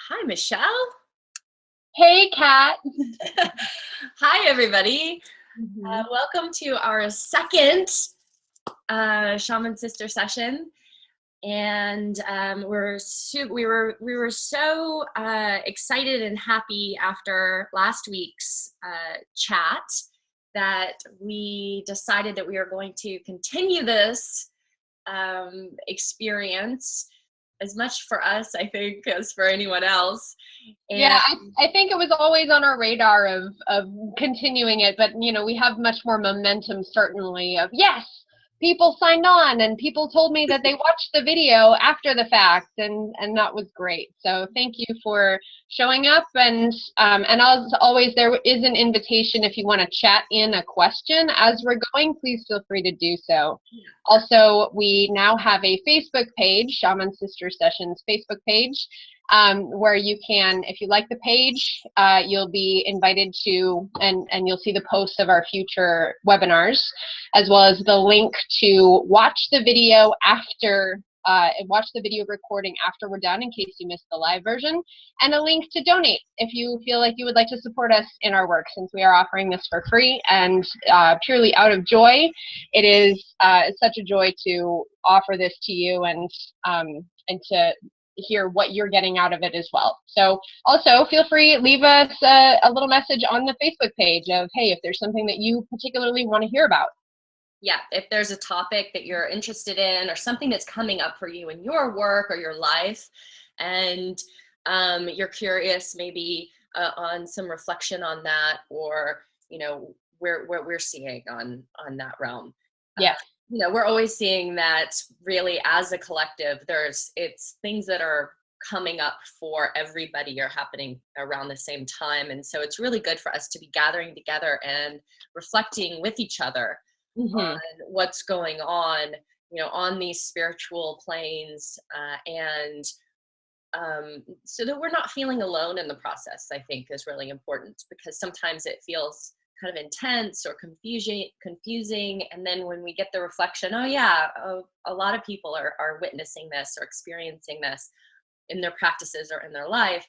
Hi, Michelle. Hey, Kat. Hi, everybody. Mhm. Welcome to our second Shaman Sister Session, and we were so excited and happy after last week's chat that we decided that we are going to continue this experience as much for us, I think, as for anyone else. Yeah, And I think it was always on our radar of continuing it, but we have much more momentum certainly of yes, people signed on and people told me that they watched the video after the fact and that was great. So thank you for showing up and as always there is an invitation if you want to chat in a question as we're going, please feel free to do so. Also, we now have a Facebook page, Shaman Sister Sessions Facebook page. Where you can, if you like the page, you'll be invited to, and you'll see the posts of our future webinars, as well as the link to watch the video after, watch the video recording after we're done in case you missed the live version, and a link to donate if you feel like you would like to support us in our work, since we are offering this for free and purely out of joy. It is such a joy to offer this to you and to hear what you're getting out of it as well. So also feel free, leave us a little message on the Facebook page of, hey, if there's something that you particularly want to hear about. Yeah, if there's a topic that you're interested in or something that's coming up for you in your work or your life, and you're curious maybe on some reflection on that, or what we're seeing on that realm. Yes. We're always seeing that really as a collective, it's things that are coming up for everybody are happening around the same time. And so it's really good for us to be gathering together and reflecting with each other on what's going on, on these spiritual planes, and so that we're not feeling alone in the process, I think is really important, because sometimes it feels kind of intense or confusing. And then when we get the reflection, oh yeah, a lot of people are witnessing this or experiencing this in their practices or in their life,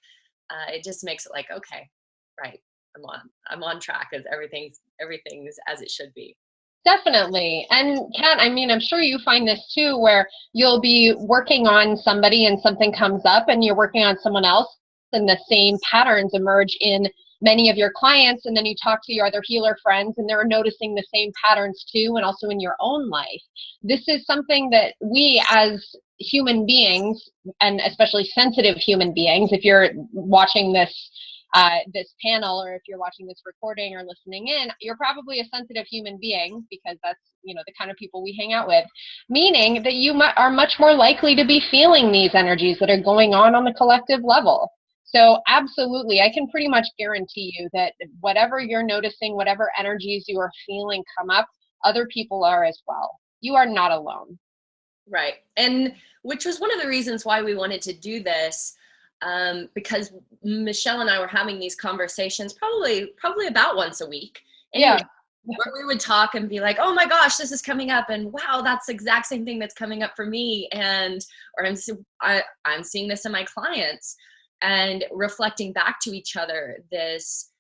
it just makes it like, okay, right, I'm on track, as everything's as it should be. Definitely. And Kat, I mean, I'm sure you find this too, where you'll be working on somebody and something comes up and you're working on someone else and the same patterns emerge in many of your clients, and then you talk to your other healer friends and they're noticing the same patterns too, and also in your own life. This is something that we as human beings, and especially sensitive human beings, if you're watching this panel, or if you're watching this recording or listening in, you're probably a sensitive human being, because that's the kind of people we hang out with, meaning that you are much more likely to be feeling these energies that are going on the collective level. So absolutely, I can pretty much guarantee you that whatever you're noticing, whatever energies you are feeling come up, other people are as well. You are not alone. Right. And which was one of the reasons why we wanted to do this, because Michelle and I were having these conversations probably about once a week. Anyway, where we would talk and be like, oh my gosh, this is coming up, and wow, that's the exact same thing that's coming up for me, or I'm seeing this in my clients, and reflecting back to each other this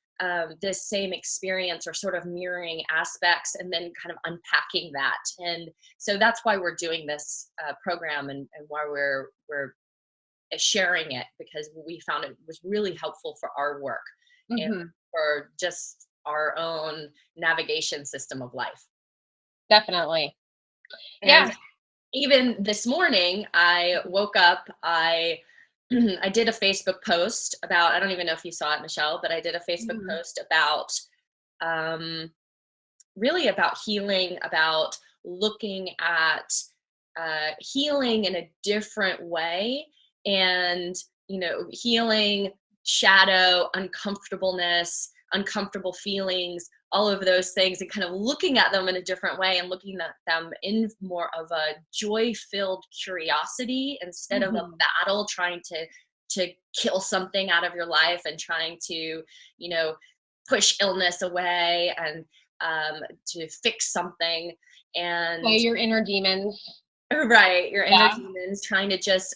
same experience, or sort of mirroring aspects, and then kind of unpacking that. And so that's why we're doing this program, and why we're sharing it, because we found it was really helpful for our work and for just our own navigation system of life. Definitely. And even this morning, I woke up, I did a Facebook post about, I don't even know if you saw it, Michelle, but I did a Facebook post about really about healing, about looking at healing in a different way, and healing shadow, uncomfortableness, uncomfortable feelings, all of those things, and kind of looking at them in a different way, and looking at them in more of a joy-filled curiosity, instead of a battle trying to kill something out of your life, and trying to push illness away, and to fix something, and your inner demons. Right, your inner demons, trying to just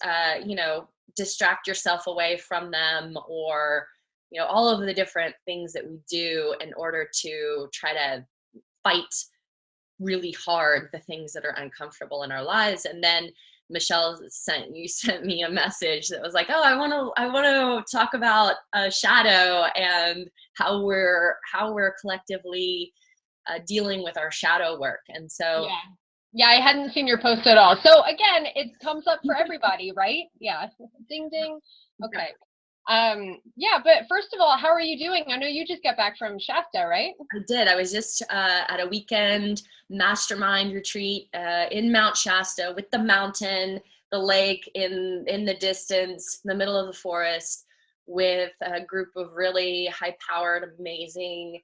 distract yourself away from them, or, you know, all of the different things that we do in order to try to fight really hard the things that are uncomfortable in our lives. And then Michelle sent me a message that was like, oh, I want to talk about shadow and how we're collectively dealing with our shadow work. And so yeah, I hadn't seen your post at all. So again, it comes up for everybody, right? Yeah. Ding ding. Okay. Yeah, but first of all, how are you doing? I know you just got back from Shasta, right? I did. I was just at a weekend mastermind retreat in Mount Shasta, with the mountain, the lake in the distance, the middle of the forest, with a group of really high-powered, amazing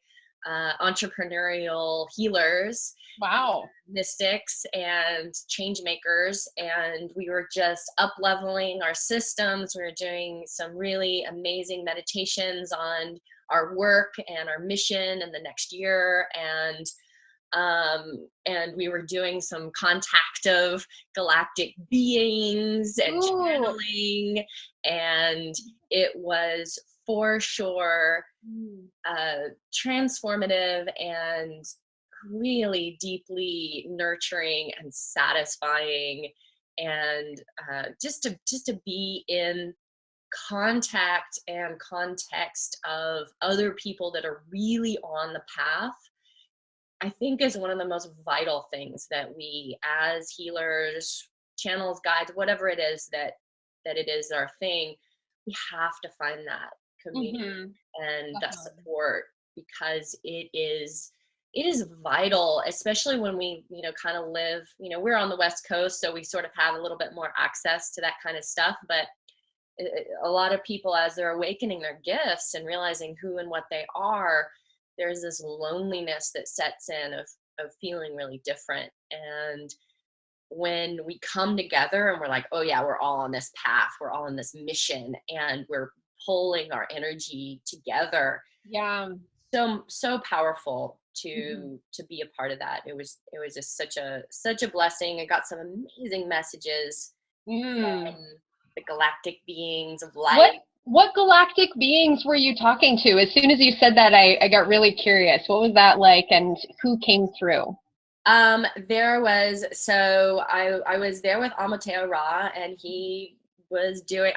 entrepreneurial healers. Wow. Mystics and change makers, and we were just up leveling our systems. We were doing some really amazing meditations on our work and our mission in the next year, and we were doing some contact of galactic beings and channeling, and it was for sure transformative and really deeply nurturing and satisfying, and just to be in contact and context of other people that are really on the path, I think is one of the most vital things that we as healers, channels, guides, whatever it is that it is our thing, we have to find that community and that support, because it is vital, especially when we, you know, kind of live, you know, we're on the West Coast, so we sort of have a little bit more access to that kind of stuff. But a lot of people, as they're awakening their gifts and realizing who and what they are, there's this loneliness that sets in of feeling really different. And when we come together and we're like, oh yeah, we're all on this path, we're all on this mission, and we're pulling our energy together. Yeah. So powerful to be a part of that. It was just such a blessing. I got some amazing messages from the galactic beings of light. What galactic beings were you talking to? As soon as you said that, I got really curious. What was that like, and who came through? There was, so I was there with Amateo Ra, and he was doing,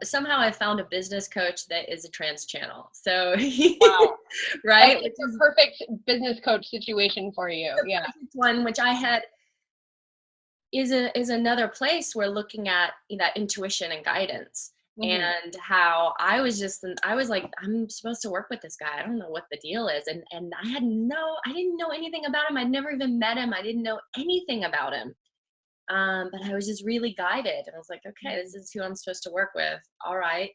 somehow I found a business coach that is a trans channel. So, wow. Right? It's a perfect business coach situation for you. Yeah. One, which I had, is another place where looking at that intuition and guidance. And how I was like, I'm supposed to work with this guy. I don't know what the deal is. And I didn't know anything about him. I'd never even met him. I didn't know anything about him. But I was just really guided. And I was like, okay, this is who I'm supposed to work with. All right.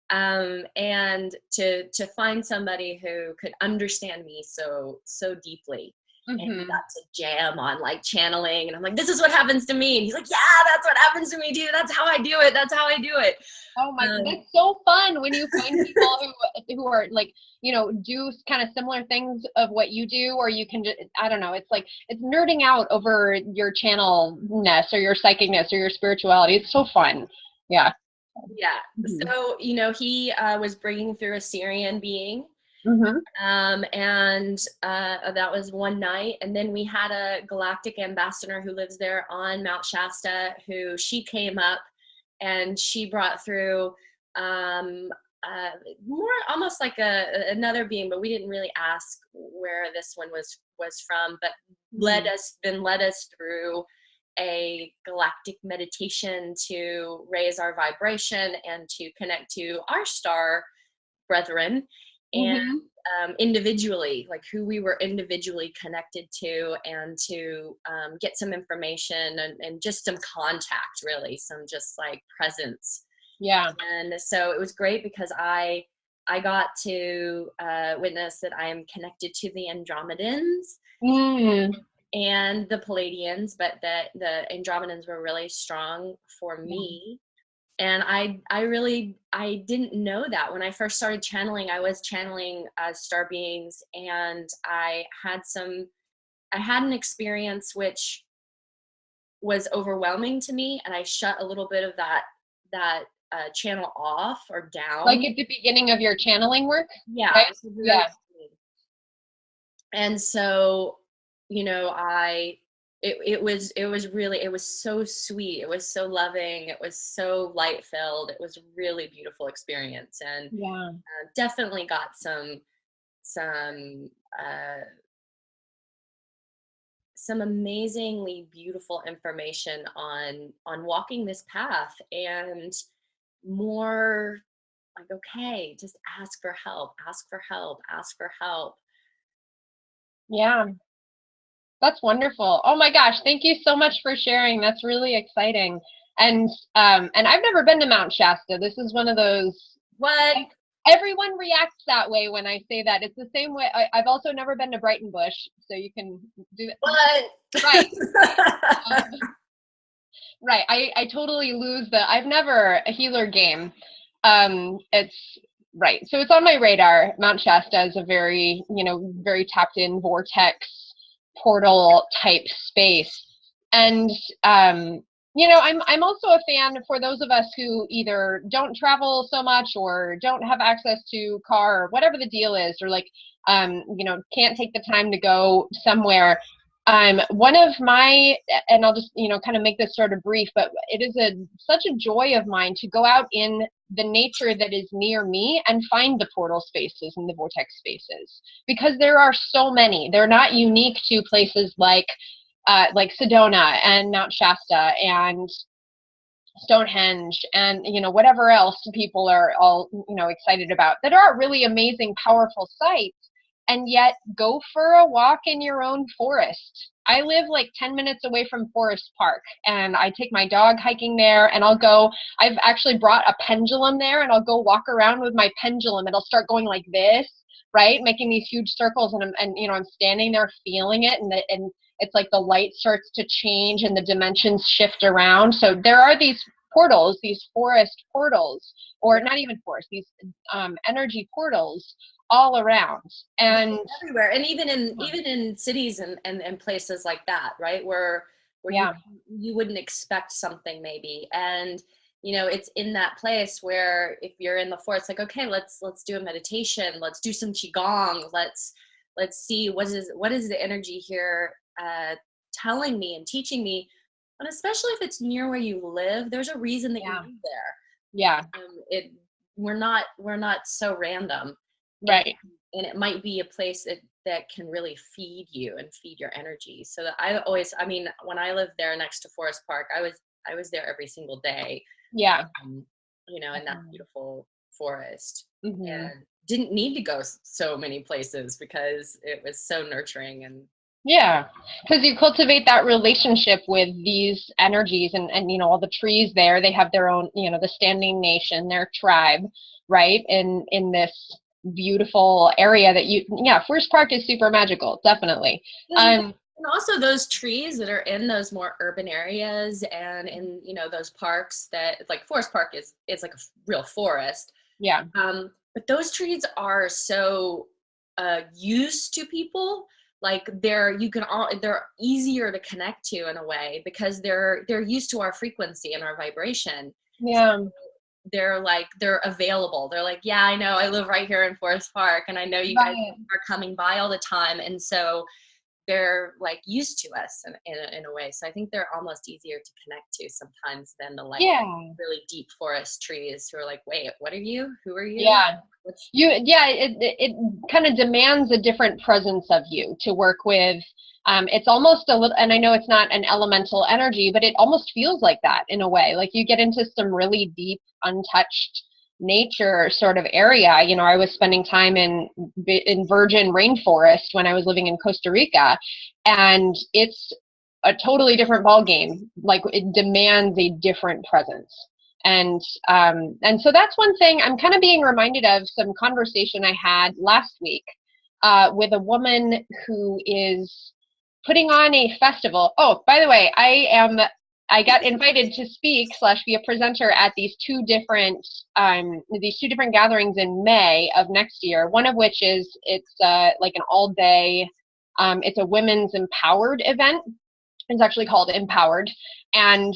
And to find somebody who could understand me so deeply. And we got to jam on like channeling, and I'm like, this is what happens to me. And he's like, yeah, that's what happens to me too. That's how I do it. That's how I do it. Oh my, that's so fun when you find people who are like, you know, do kind of similar things of what you do, or you can just, I don't know, it's like, it's nerding out over your channelness or your psychicness or your spirituality. It's so fun. Yeah. Yeah. So, you know, he was bringing through a Syrian being. And that was one night. And then we had a galactic ambassador who lives there on Mount Shasta, who she came up and she brought through more almost like another being, but we didn't really ask where this one was from, but led us through a galactic meditation to raise our vibration and to connect to our star brethren, and individually, like who we were individually connected to, and to get some information and just some contact, really, some just like presence. Yeah. And so it was great because I got to witness that I am connected to the Andromedans and the Palladians, but that the Andromedans were really strong for me. And I didn't know that. When I first started channeling, I was channeling star beings, and I had an experience which was overwhelming to me, and I shut a little bit of that channel off or Like down. at the beginning of your channeling work, Yeah, right? it was the very Yeah. beginning. And so, you know, it was so sweet. It was so loving. It was so light filled. It was a really beautiful experience, and Yeah. definitely got some uh, some amazingly beautiful information on walking this path, and more like, okay, just ask for help, ask for help, ask for help. Yeah. That's wonderful. Oh my gosh, thank you so much for sharing. That's really exciting. And I've never been to Mount Shasta. This is one of those, What? everyone reacts that way when I say that. It's the same way. I've also never been to Brighton Bush, so you can do that. What? Right. Right. I totally lose I've never a healer game. It's right. So it's on my radar. Mount Shasta is a very, very tapped in vortex portal type space. And I'm also a fan for those of us who either don't travel so much or don't have access to car or whatever the deal is, or like can't take the time to go somewhere. One of my, and I'll just, kind of make this sort of brief, but it is such a joy of mine to go out in the nature that is near me and find the portal spaces and the vortex spaces, because there are so many. They're not unique to places like Sedona and Mount Shasta and Stonehenge and whatever else people are all excited about, that are really amazing, powerful sites. And yet go for a walk in your own forest. I live like 10 minutes away from Forest Park, and I take my dog hiking there, and I've actually brought a pendulum there, and I'll go walk around with my pendulum. It'll start going like this, right? Making these huge circles, and I'm standing there feeling it, and it's like the light starts to change and the dimensions shift around. So there are these portals, these forest portals, or not even forest, these energy portals all around. And Everywhere, and even in cities and places like that, right, where yeah, you wouldn't expect something maybe. And it's in that place where if you're in the forest, like, okay, let's do a meditation, let's do some qigong, let's see what is the energy here telling me and teaching me. And especially if it's near where you live, there's a reason that you yeah, live there. yeah, It we're not so random. and, right. and it might be a place that can really feed you and feed your energy. So that I mean, when I lived there next to Forest Park, I was there every single day, Yeah. um, in that beautiful forest, Mm-hmm. and didn't need to go so many places because it was so nurturing. And Yeah, because you cultivate that relationship with these energies, and all the trees there, they have their own, the standing nation, their tribe, right? In this beautiful area that Forest Park is super magical, definitely. and also those trees that are in those more urban areas and in those parks, that like Forest Park is like a real forest. Yeah, But those trees are so used to people. Like they're easier to connect to in a way because they're used to our frequency and our vibration. So yeah, they're available. They're like, yeah, I know, I live right here in Forest Park, and I know you guys right. are coming by all the time, and so they're like used to us in a way. So I think they're almost easier to connect to sometimes than the like Yeah, really deep forest trees who are like, wait, what are you? Who are you? yeah. It kind of demands a different presence of you to work with. It's almost a little, and I know it's not an elemental energy, but it almost feels like that in a way. Like you get into some really deep, untouched nature sort of area. I was spending time in virgin rainforest when I was living in Costa Rica, and it's a totally different ball game. Like it demands a different presence. And so that's one thing I'm kind of being reminded of, some conversation I had last week with a woman who is putting on a festival. Oh, by the way, I got invited to speak / be a presenter at these two different gatherings in May of next year. One of which it's like an all day. It's a women's empowered event. It's actually called Empowered. And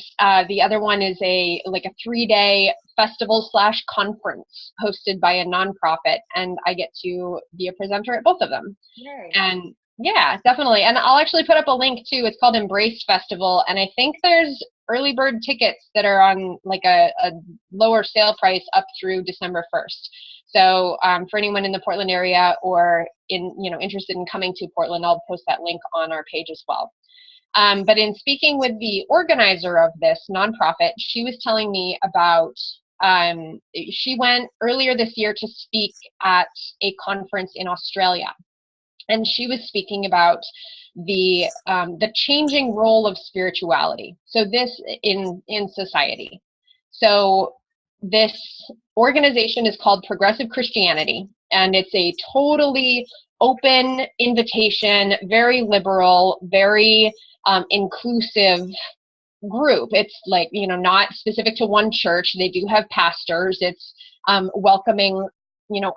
the other one is a 3-day festival / conference hosted by a nonprofit. And I get to be a presenter at both of them. Yay. And yeah, definitely. And I'll actually put up a link too. It's called Embrace Festival. And I think there's early bird tickets that are on like a lower sale price up through December 1st. So for anyone in the Portland area or interested in coming to Portland, I'll post that link on our page as well. But in speaking with the organizer of this nonprofit, she was telling me about, she went earlier this year to speak at a conference in Australia. And she was speaking about the changing role of spirituality. So this in society. So this organization is called Progressive Christianity, and it's a totally open invitation, very liberal, very inclusive group. It's like, not specific to one church. They do have pastors. It's welcoming,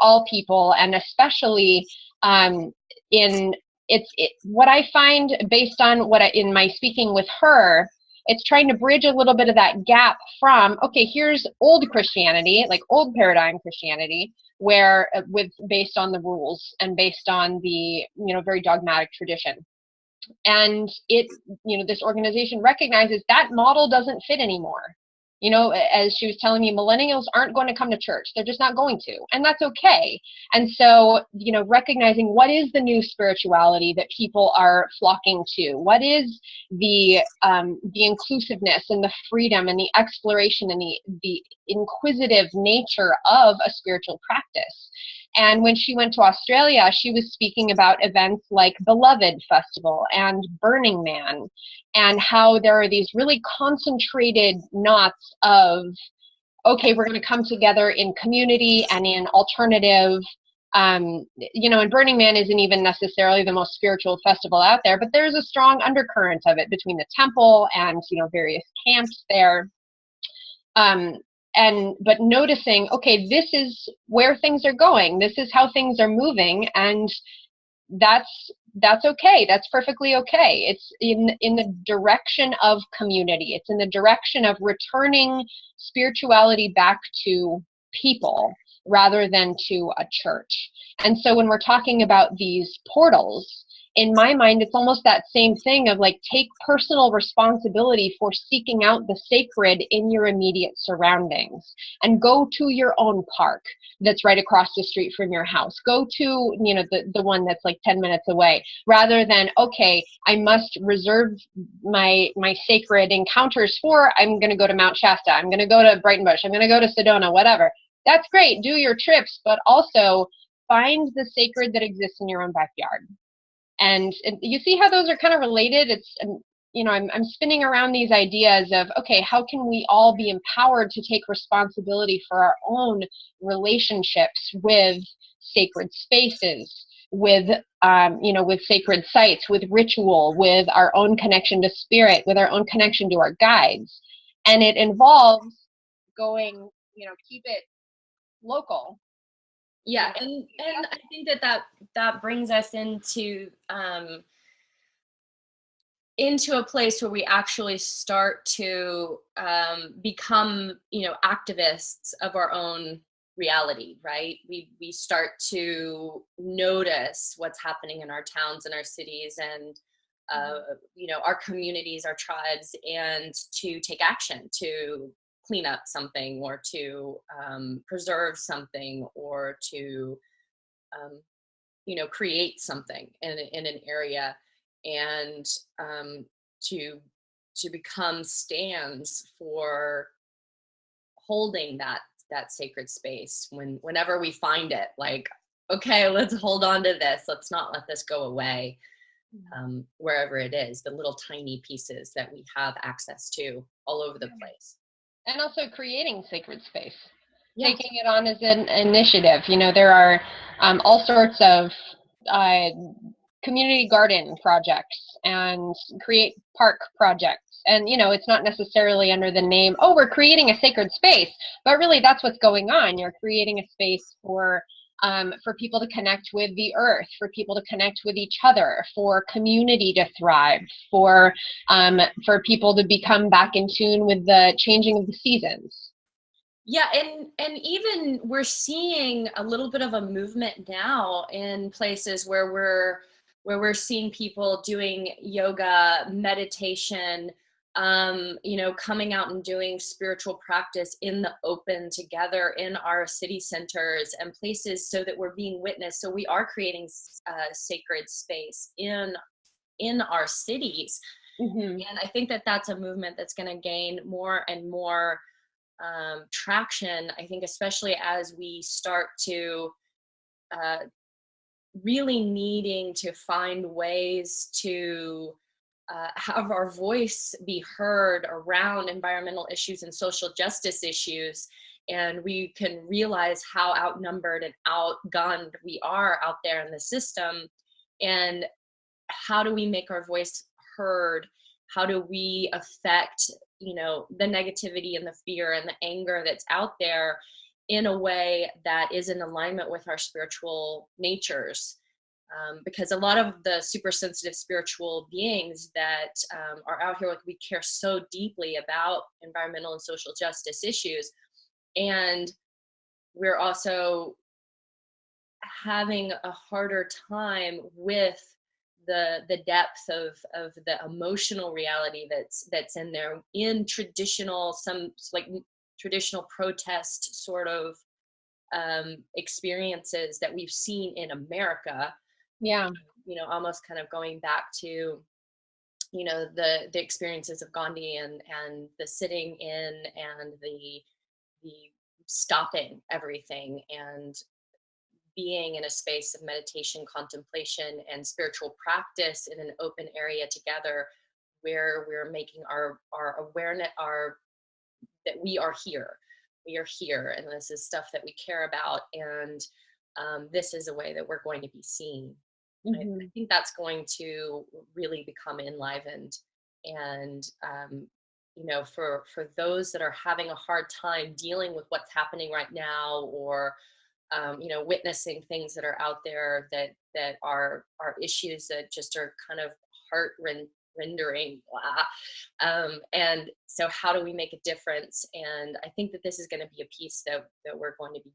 all people, and especially what I find based on in my speaking with her, it's trying to bridge a little bit of that gap from, okay, here's old Christianity, like old paradigm Christianity, where based on the rules and based on the, very dogmatic tradition. And this organization recognizes that model doesn't fit anymore. As she was telling me, millennials aren't going to come to church. They're just not going to. And that's okay. And so, recognizing what is the new spirituality that people are flocking to? What is the inclusiveness and the freedom and the exploration and the inquisitive nature of a spiritual practice? And when she went to Australia, she was speaking about events like Beloved Festival and Burning Man, and how there are these really concentrated knots of, okay, we're going to come together in community and in alternative, and Burning Man isn't even necessarily the most spiritual festival out there, but there's a strong undercurrent of it between the temple and, various camps there. But noticing, okay, this is where things are going. This is how things are moving, and that's okay. That's perfectly okay. It's in the direction of community. It's in the direction of returning spirituality back to people rather than to a church. And so when we're talking about these portals, in my mind, it's almost that same thing of like, take personal responsibility for seeking out the sacred in your immediate surroundings, and go to your own park that's right across the street from your house. Go to, the one that's like 10 minutes away, rather than, okay, I must reserve my sacred encounters for, I'm going to go to Mount Shasta, I'm going to go to Brighton Bush, I'm going to go to Sedona, whatever. That's great. Do your trips, but also find the sacred that exists in your own backyard. And you see how those are kind of related? It's, I'm spinning around these ideas of, okay, how can we all be empowered to take responsibility for our own relationships with sacred spaces, with, with sacred sites, with ritual, with our own connection to spirit, with our own connection to our guides. And it involves going, keep it local. Yeah, and I think that brings us into a place where we actually start to become, activists of our own reality, right? We start to notice what's happening in our towns and our cities and our communities, our tribes, and to take action to clean up something, or to preserve something, or to create something in an area, and to become stands for holding that sacred space whenever we find it. Like, okay, let's hold on to this. Let's not let this go away. Wherever it is, the little tiny pieces that we have access to all over the place. And also creating sacred space, taking it on as an initiative. There are all sorts of community garden projects and create park projects. And, it's not necessarily under the name, oh, we're creating a sacred space, but really that's what's going on. You're creating a space for for people to connect with the earth, for people to connect with each other, for community to thrive, for people to become back in tune with the changing of the seasons. Yeah, and even we're seeing a little bit of a movement now in places where we're seeing people doing yoga, meditation, coming out and doing spiritual practice in the open together in our city centers and places, so that we're being witnessed. So we are creating sacred space in our cities. Mm-hmm. And I think that that's a movement that's going to gain more and more traction, I think, especially as we start to really needing to find ways to have our voice be heard around environmental issues and social justice issues. And we can realize how outnumbered and outgunned we are out there in the system. And how do we make our voice heard? How do we affect, the negativity and the fear and the anger that's out there in a way that is in alignment with our spiritual natures? Because a lot of the super sensitive spiritual beings that are out here, we care so deeply about environmental and social justice issues. And we're also having a harder time with the depth of the emotional reality that's in there in traditional protest sort of experiences that we've seen in America. Yeah. Almost kind of going back to the experiences of Gandhi and the sitting in and the stopping everything and being in a space of meditation, contemplation, and spiritual practice in an open area together, where we're making our awareness, that we are here, and this is stuff that we care about, and this is a way that we're going to be seen. Mm-hmm. I think that's going to really become enlivened, and for those that are having a hard time dealing with what's happening right now, or witnessing things that are out there that are issues that just are kind of heart rendering. And so how do we make a difference? And I think that this is going to be a piece that we're going to be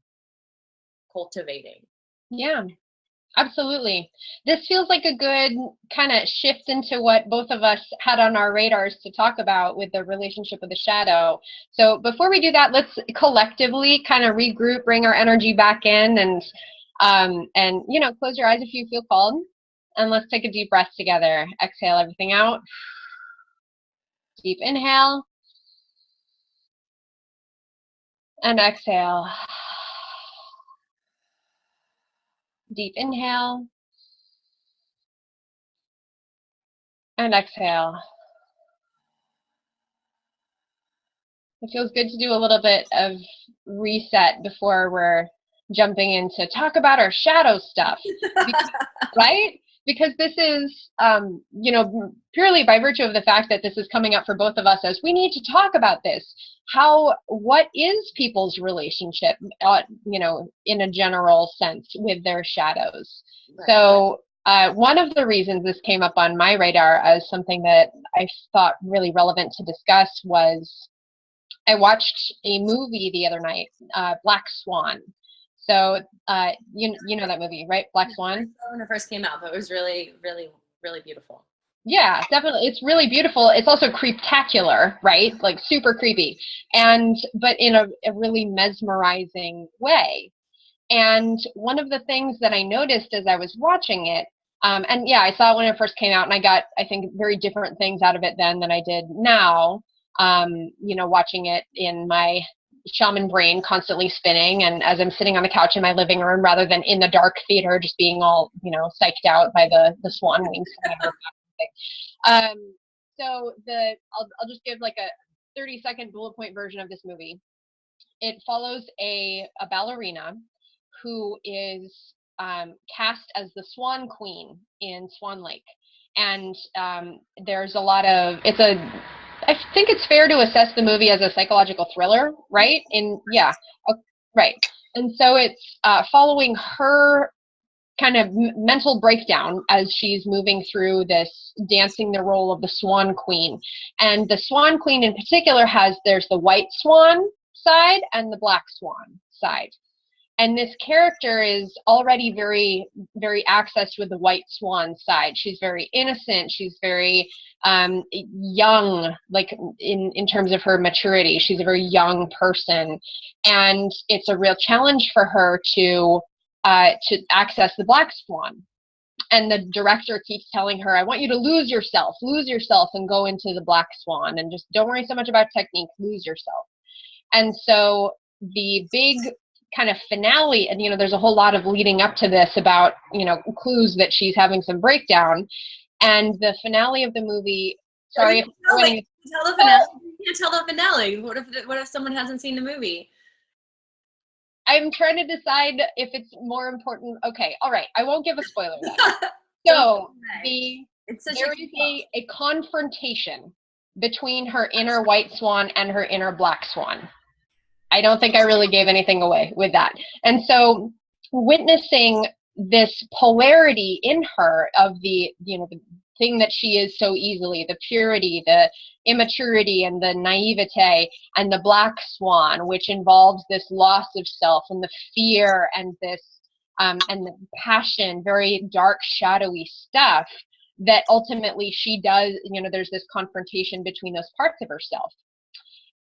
cultivating. Yeah, absolutely. This feels like a good kind of shift into what both of us had on our radars to talk about with the relationship with the shadow. So before we do that, let's collectively kind of regroup, bring our energy back in, and close your eyes if you feel called. And let's take a deep breath together. Exhale everything out. Deep inhale. And exhale. Deep inhale. And exhale. It feels good to do a little bit of reset before we're jumping in to talk about our shadow stuff, right? Because this is, purely by virtue of the fact that this is coming up for both of us, as we need to talk about this. What is people's relationship, in a general sense with their shadows? Right. So one of the reasons this came up on my radar as something that I thought really relevant to discuss was I watched a movie the other night, Black Swan. So you know that movie, right? Black Swan? When it first came out, but it was really, really, really beautiful. Yeah, definitely. It's really beautiful. It's also creeptacular, right? Like super creepy, but in a really mesmerizing way. And one of the things that I noticed as I was watching it, and yeah, I saw it when it first came out, and I got, I think, very different things out of it then than I did now. Watching it in my shaman brain constantly spinning, and as I'm sitting on the couch in my living room rather than in the dark theater just being all psyched out by the swan wings coming out. I'll just give like a 30-second bullet point version of this movie. It follows a ballerina who is cast as the Swan Queen in Swan Lake, and there's a lot of I think it's fair to assess the movie as a psychological thriller, right? Right. And so it's following her kind of mental breakdown as she's moving through this, dancing the role of the Swan Queen. And the Swan Queen in particular there's the white swan side and the black swan side. And this character is already very, very accessed with the white swan side. She's very innocent. She's very young, like in terms of her maturity. She's a very young person. And it's a real challenge for her to access the black swan. And the director keeps telling her, I want you to lose yourself and go into the black swan and just don't worry so much about technique, lose yourself. And so the big kind of finale, and there's a whole lot of leading up to this about clues that she's having some breakdown, and the finale of the movie, sorry if tell the finale. You can't tell the finale. What if someone hasn't seen the movie? I'm trying to decide if it's more important. Okay, all right, I won't give a spoiler then. So there is a confrontation between her inner white swan and her inner black swan. I don't think I really gave anything away with that. And so witnessing this polarity in her of the thing that she is so easily, the purity, the immaturity, and the naivete, and the black swan, which involves this loss of self and the fear and this and the passion, very dark, shadowy stuff that ultimately she does, there's this confrontation between those parts of herself.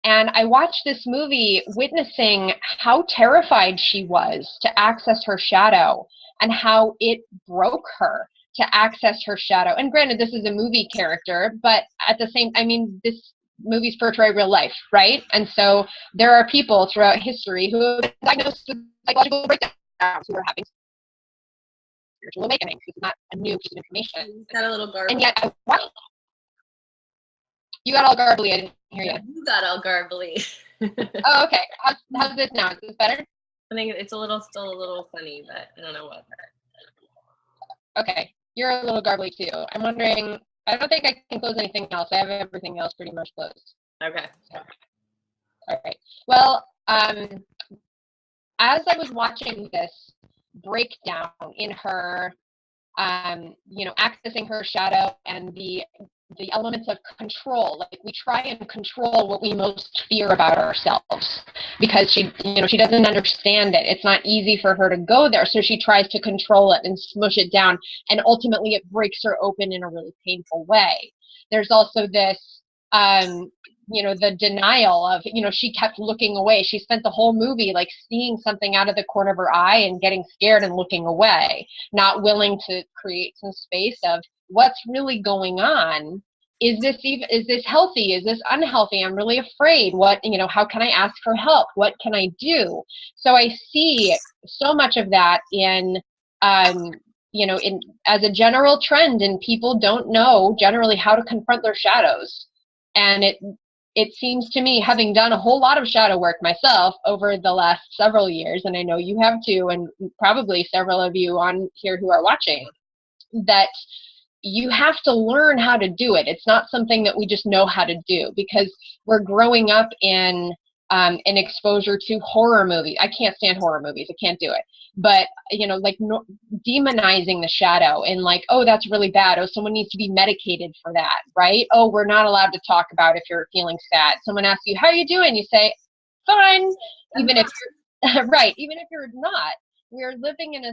And I watched this movie witnessing how terrified she was to access her shadow and how it broke her to access her shadow. And granted, this is a movie character, but at the same, this movies portray real life, right? And so there are people throughout history who have been diagnosed with psychological breakdowns, who are having spiritual awakenings. It's not a new piece of information. You got a little garbly. And yet, you got all garbly. I didn't hear you. You got all garbly. Oh, okay. How's this now? Is this better? I think it's still a little funny, but I don't know what. Okay. You're a little garbly too. I'm wondering, I don't think I can close anything else. I have everything else pretty much closed. Okay. All right. Well, as I was watching this breakdown in her, accessing her shadow and the elements of control, like we try and control what we most fear about ourselves because she doesn't understand it. It's not easy for her to go there. So she tries to control it and smush it down. And ultimately it breaks her open in a really painful way. There's also this, the denial of, she kept looking away. She spent the whole movie like seeing something out of the corner of her eye and getting scared and looking away, not willing to create some space of what's really going on. Is this healthy? Is this unhealthy? I'm really afraid. How can I ask for help? What can I do? So I see so much of that in as a general trend, and people don't know generally how to confront their shadows. And it seems to me, having done a whole lot of shadow work myself over the last several years, and I know you have too, and probably several of you on here who are watching, that you have to learn how to do it. It's not something that we just know how to do because we're growing up in an exposure to horror movies. I can't stand horror movies. I can't do it. But, demonizing the shadow and like, oh, that's really bad. Oh, someone needs to be medicated for that, right? Oh, we're not allowed to talk about if you're feeling sad. Someone asks you, how are you doing? You say, fine. Even if you're, right, even if you're not. We're living in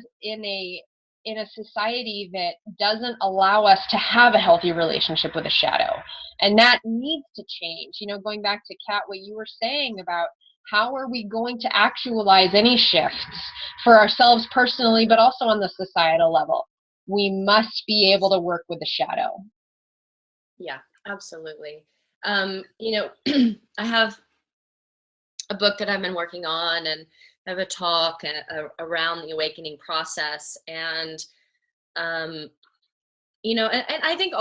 a society that doesn't allow us to have a healthy relationship with a shadow. And that needs to change. Going back to Kat, what you were saying about how are we going to actualize any shifts for ourselves personally, but also on the societal level? We must be able to work with the shadow. Yeah, absolutely. I have a book that I've been working on, and I have a talk around the awakening process, and and I think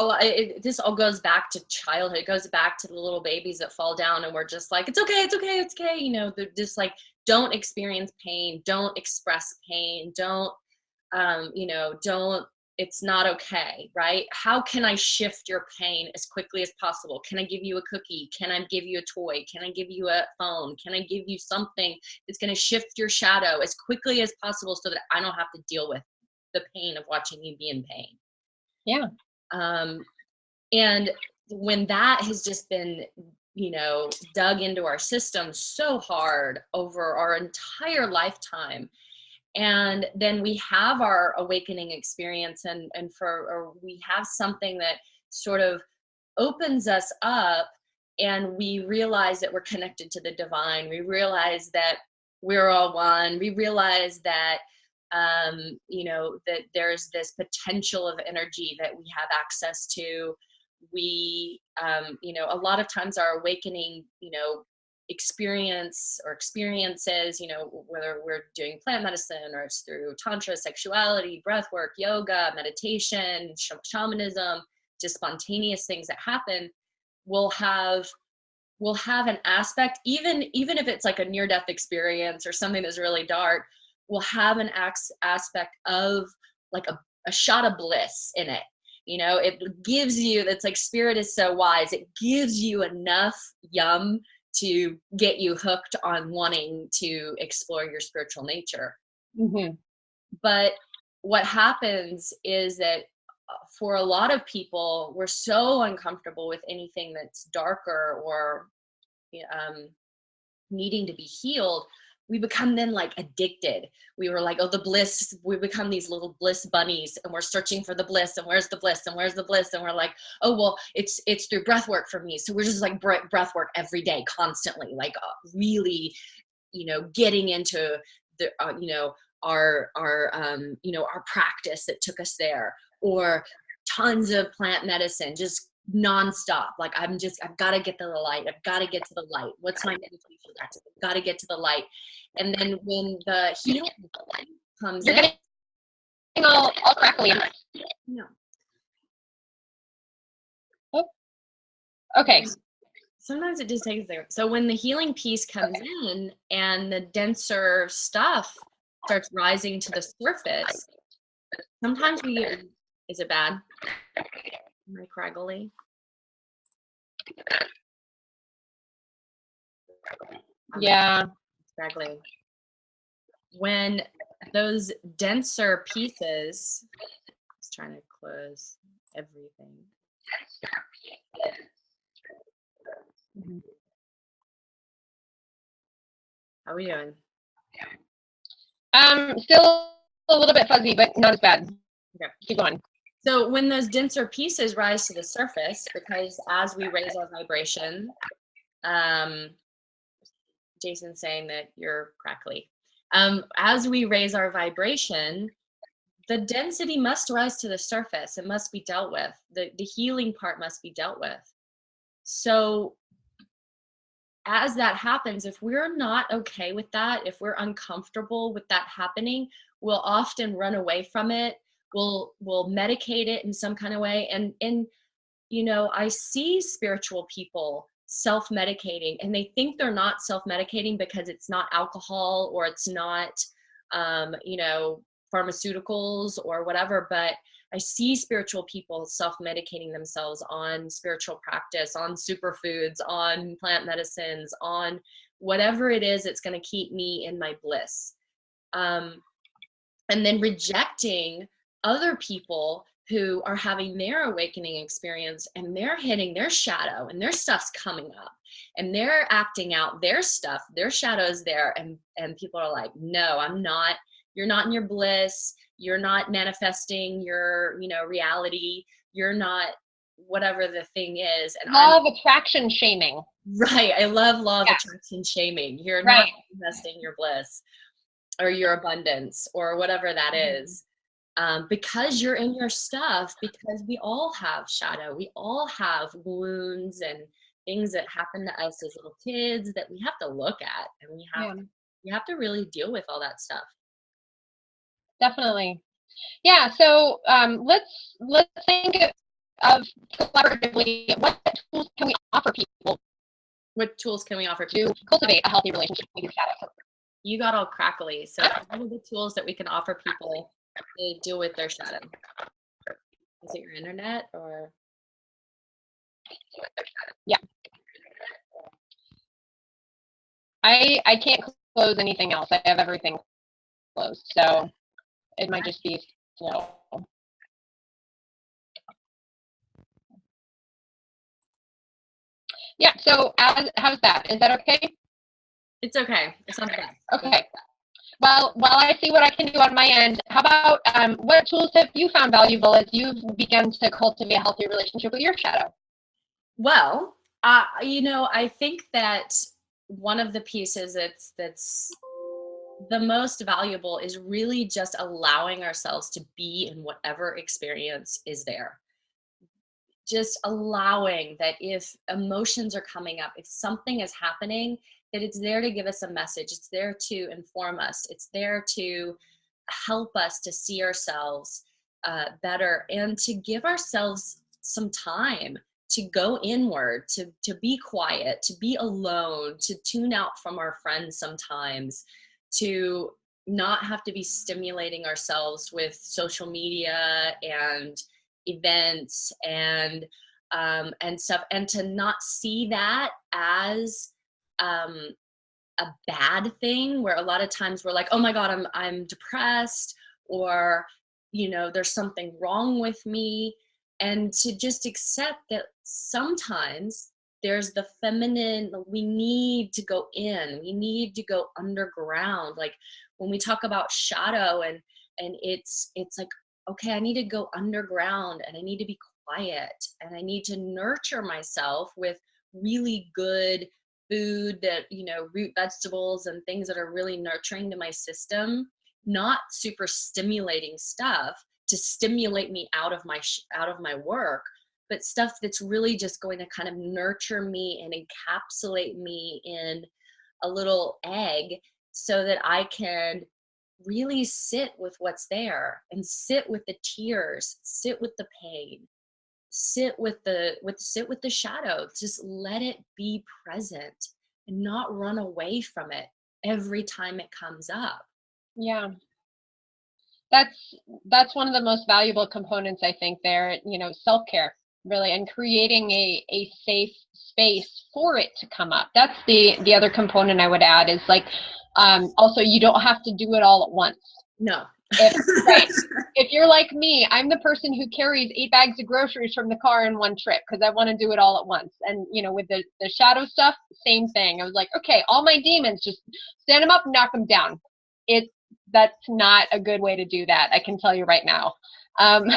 this all goes back to childhood. It goes back to the little babies that fall down and we're just like, it's okay, it's okay, it's okay. They're just like, don't experience pain, don't express pain, don't it's not okay, right? How can I shift your pain as quickly as possible? Can I give you a cookie? Can I give you a toy? Can I give you a phone? Can I give you something that's going to shift your shadow as quickly as possible so that I don't have to deal with the pain of watching you be in pain? Yeah. And when that has just been, dug into our system so hard over our entire lifetime, and then we have our awakening experience, and we have something that sort of opens us up, and we realize that we're connected to the divine. We realize that we're all one. We realize that that there's this potential of energy that we have access to. We a lot of times our awakening experiences, whether we're doing plant medicine or it's through tantra, sexuality, breath work, yoga, meditation, shamanism, just spontaneous things that happen, will have an aspect, even if it's like a near-death experience or something that's really dark, will have an aspect of like a shot of bliss in it. It gives you, that's like, spirit is so wise, it gives you enough yum to get you hooked on wanting to explore your spiritual nature. Mm-hmm. But what happens is that for a lot of people, we're so uncomfortable with anything that's darker or needing to be healed, we become then like addicted. We were like, oh, the bliss, we become these little bliss bunnies, and we're searching for the bliss, and where's the bliss, and where's the bliss, and we're like, oh, well, it's through breath work for me. So we're just like breath work every day, constantly, like really, getting into the, our practice that took us there, or tons of plant medicine, just nonstop. Like, I've got to get to the light. I've got to get to the light. What's my meditation practice? I've got to get to the light. And then when the healing comes You're in, getting all crackly. no. Oh. Okay. Sometimes it just takes there. So when the healing piece comes in and the denser stuff starts rising to the surface, sometimes we get, is it bad? Am I craggly? Yeah. Craggly. When those denser pieces, just trying to close everything. Mm-hmm. How are we doing? Still a little bit fuzzy, but not as bad. Okay. Keep going. So when those denser pieces rise to the surface, because as we raise our vibration, Jason's saying that you're crackly. As we raise our vibration, the density must rise to the surface. It must be dealt with. The healing part must be dealt with. So as that happens, if we're not okay with that, if we're uncomfortable with that happening, we'll often run away from it. We'll medicate it in some kind of way. And I see spiritual people self-medicating, and they think they're not self-medicating because it's not alcohol or it's not pharmaceuticals or whatever, but I see spiritual people self-medicating themselves on spiritual practice, on superfoods, on plant medicines, on whatever it is that's going to keep me in my bliss. And then rejecting other people who are having their awakening experience, and they're hitting their shadow, and their stuff's coming up, and they're acting out their stuff, their shadow's there, and people are like, no, I'm not. You're not in your bliss. You're not manifesting your, reality. You're not whatever the thing is. And law of attraction shaming. Right. I love law of attraction shaming. You're not manifesting your bliss or your abundance or whatever that is. Because you're in your stuff, because we all have shadow. We all have wounds and things that happen to us as little kids that we have to look at, and we have to really deal with all that stuff. Definitely. Yeah. So let's think of collaboratively, what tools can we offer people? What tools can we offer people to cultivate a healthy relationship with your shadow? You got all crackly. So what are the tools that we can offer people to deal with their shadow? Is it your internet or? Yeah. I can't close anything else. I have everything closed, so it might just be slow. Yeah, so how's that? Is that okay? It's okay. It's not bad. Okay. Well, while I see what I can do on my end, how about what tools have you found valuable as you've begun to cultivate a healthy relationship with your shadow? Well, I think that one of the pieces that's the most valuable is really just allowing ourselves to be in whatever experience is there. Just allowing that if emotions are coming up, if something is happening, that it's there to give us a message. It's there to inform us. It's there to help us to see ourselves better and to give ourselves some time to go inward, to be quiet, to be alone, to tune out from our friends sometimes, to not have to be stimulating ourselves with social media and events and stuff, and to not see that as um, a bad thing. Where a lot of times we're like, oh my god, I'm depressed, or there's something wrong with me, and to just accept that sometimes there's the feminine. We need to go in, we need to go underground, like when we talk about shadow, and it's like, okay, I need to go underground and I need to be quiet and I need to nurture myself with really good food, that root vegetables and things that are really nurturing to my system, not super stimulating stuff to stimulate me out of my work, but stuff that's really just going to kind of nurture me and encapsulate me in a little egg, so that I can really sit with what's there and sit with the tears, sit with the pain, sit with the shadow. Just let it be present and not run away from it every time it comes up. Yeah, that's that's one of the most valuable components, I think, there, self-care, really, and creating a safe space for it to come up. That's the other component I would add, is like, also, you don't have to do it all at once. No. Right. If you're like me, I'm the person who carries 8 bags of groceries from the car in one trip because I want to do it all at once. And with the shadow stuff, same thing. I was like, okay, all my demons, just stand them up and knock them down. That's not a good way to do that, I can tell you right now. Um,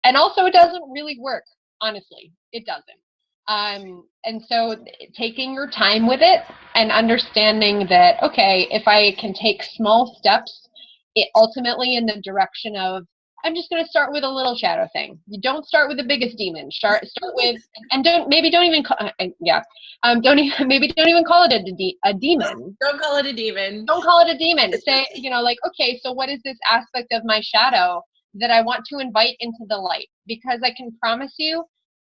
and also it doesn't really work, honestly. It doesn't. And so taking your time with it and understanding that, okay, if I can take small steps, it ultimately in the direction of, I'm just going to start with a little shadow thing. You don't start with the biggest demon. Start with, and don't even maybe don't even call it a demon. Don't call it a demon. Don't call it a demon. Say, like, okay, so what is this aspect of my shadow that I want to invite into the light? Because I can promise you,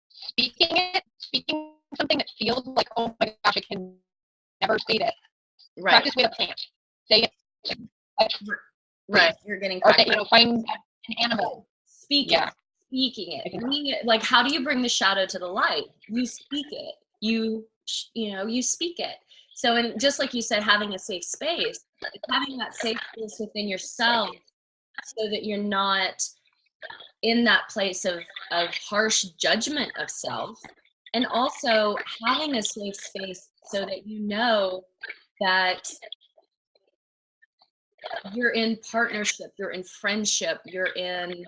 speaking something that feels like, oh my gosh, I can never say this. Right. Practice with a plant. Say it. Right. You're getting practice. Or find an animal. Speaking it. Bring it. Like, how do you bring the shadow to the light? You speak it. You speak it. So, and just like you said, having a safe space, having that safe space within yourself, so that you're not in that place of harsh judgment of self, and also having a safe space so that that you're in partnership, you're in friendship, you're in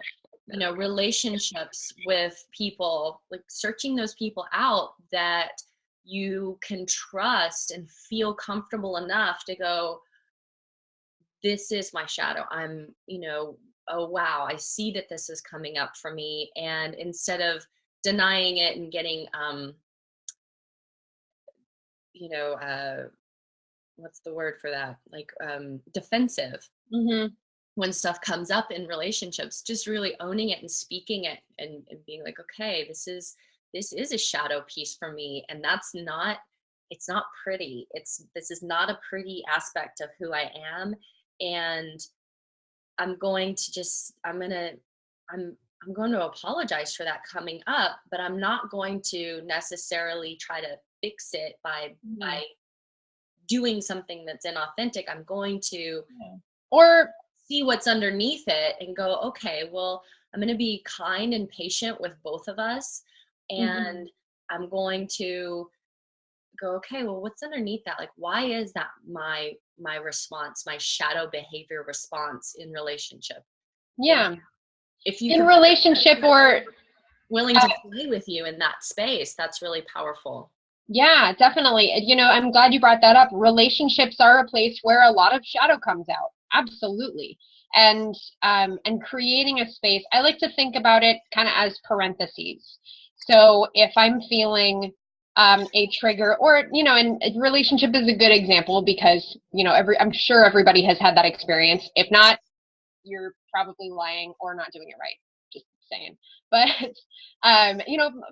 relationships with people, like searching those people out that you can trust and feel comfortable enough to go, this is my shadow. I'm oh wow, I see that this is coming up for me. And instead of denying it and getting what's the word for that, like defensive, when stuff comes up in relationships, just really owning it and speaking it, and being like, okay, this is a shadow piece for me, and it's not pretty. This is not a pretty aspect of who I am, and I'm I'm going to apologize for that coming up, but I'm not going to necessarily try to fix it by doing something that's inauthentic. I'm going to or see what's underneath it and go, okay, well, I'm going to be kind and patient with both of us. And I'm going to go, okay, well, what's underneath that? Like, why is that my response, my shadow behavior response in relationship? yeah, And if you in can relationship or willing to play with you in that space, that's really powerful. yeah, definitely. I'm glad you brought that up. Relationships are a place where a lot of shadow comes out. Absolutely. And creating a space, I like to think about it kind of as parentheses. So if I'm feeling a trigger, or and a relationship is a good example because I'm sure everybody has had that experience. If not, you're probably lying or not doing it right. Just saying. But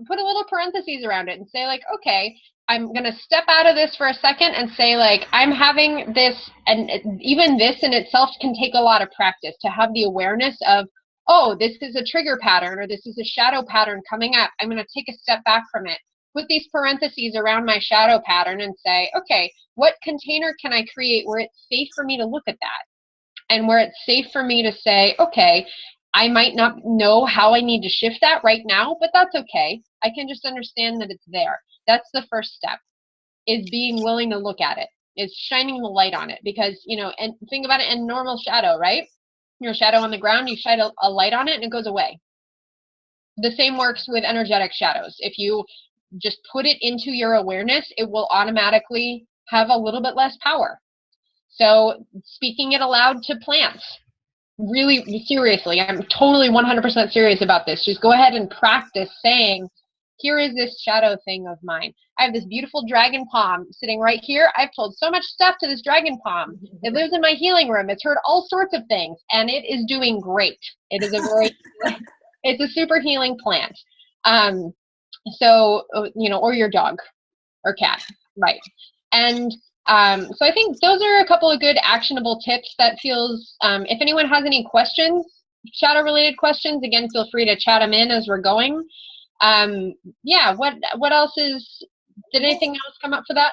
put a little parentheses around it and say like, okay, I'm going to step out of this for a second and say like, I'm having this, and even this in itself can take a lot of practice to have the awareness of, oh, this is a trigger pattern or this is a shadow pattern coming up. I'm going to take a step back from it. Put these parentheses around my shadow pattern and say, okay, what container can I create where it's safe for me to look at that? And where it's safe for me to say, okay, I might not know how I need to shift that right now, but that's okay. I can just understand that it's there. That's the first step, is being willing to look at it, is shining the light on it. Because, and think about it in normal shadow, right? Your shadow on the ground, you shine a light on it and it goes away. The same works with energetic shadows. If you just put it into your awareness, it will automatically have a little bit less power. So speaking it aloud to plants, really seriously, I'm totally 100% serious about this. Just go ahead and practice saying, here is this shadow thing of mine. I have this beautiful dragon palm sitting right here. I've told so much stuff to this dragon palm. It lives in my healing room. It's heard all sorts of things, and it is doing great. It is it's a super healing plant. Or your dog or cat, right? And so I think those are a couple of good actionable tips that feels, if anyone has any questions, shadow related questions, again, feel free to chat them in as we're going. What else did anything else come up for that?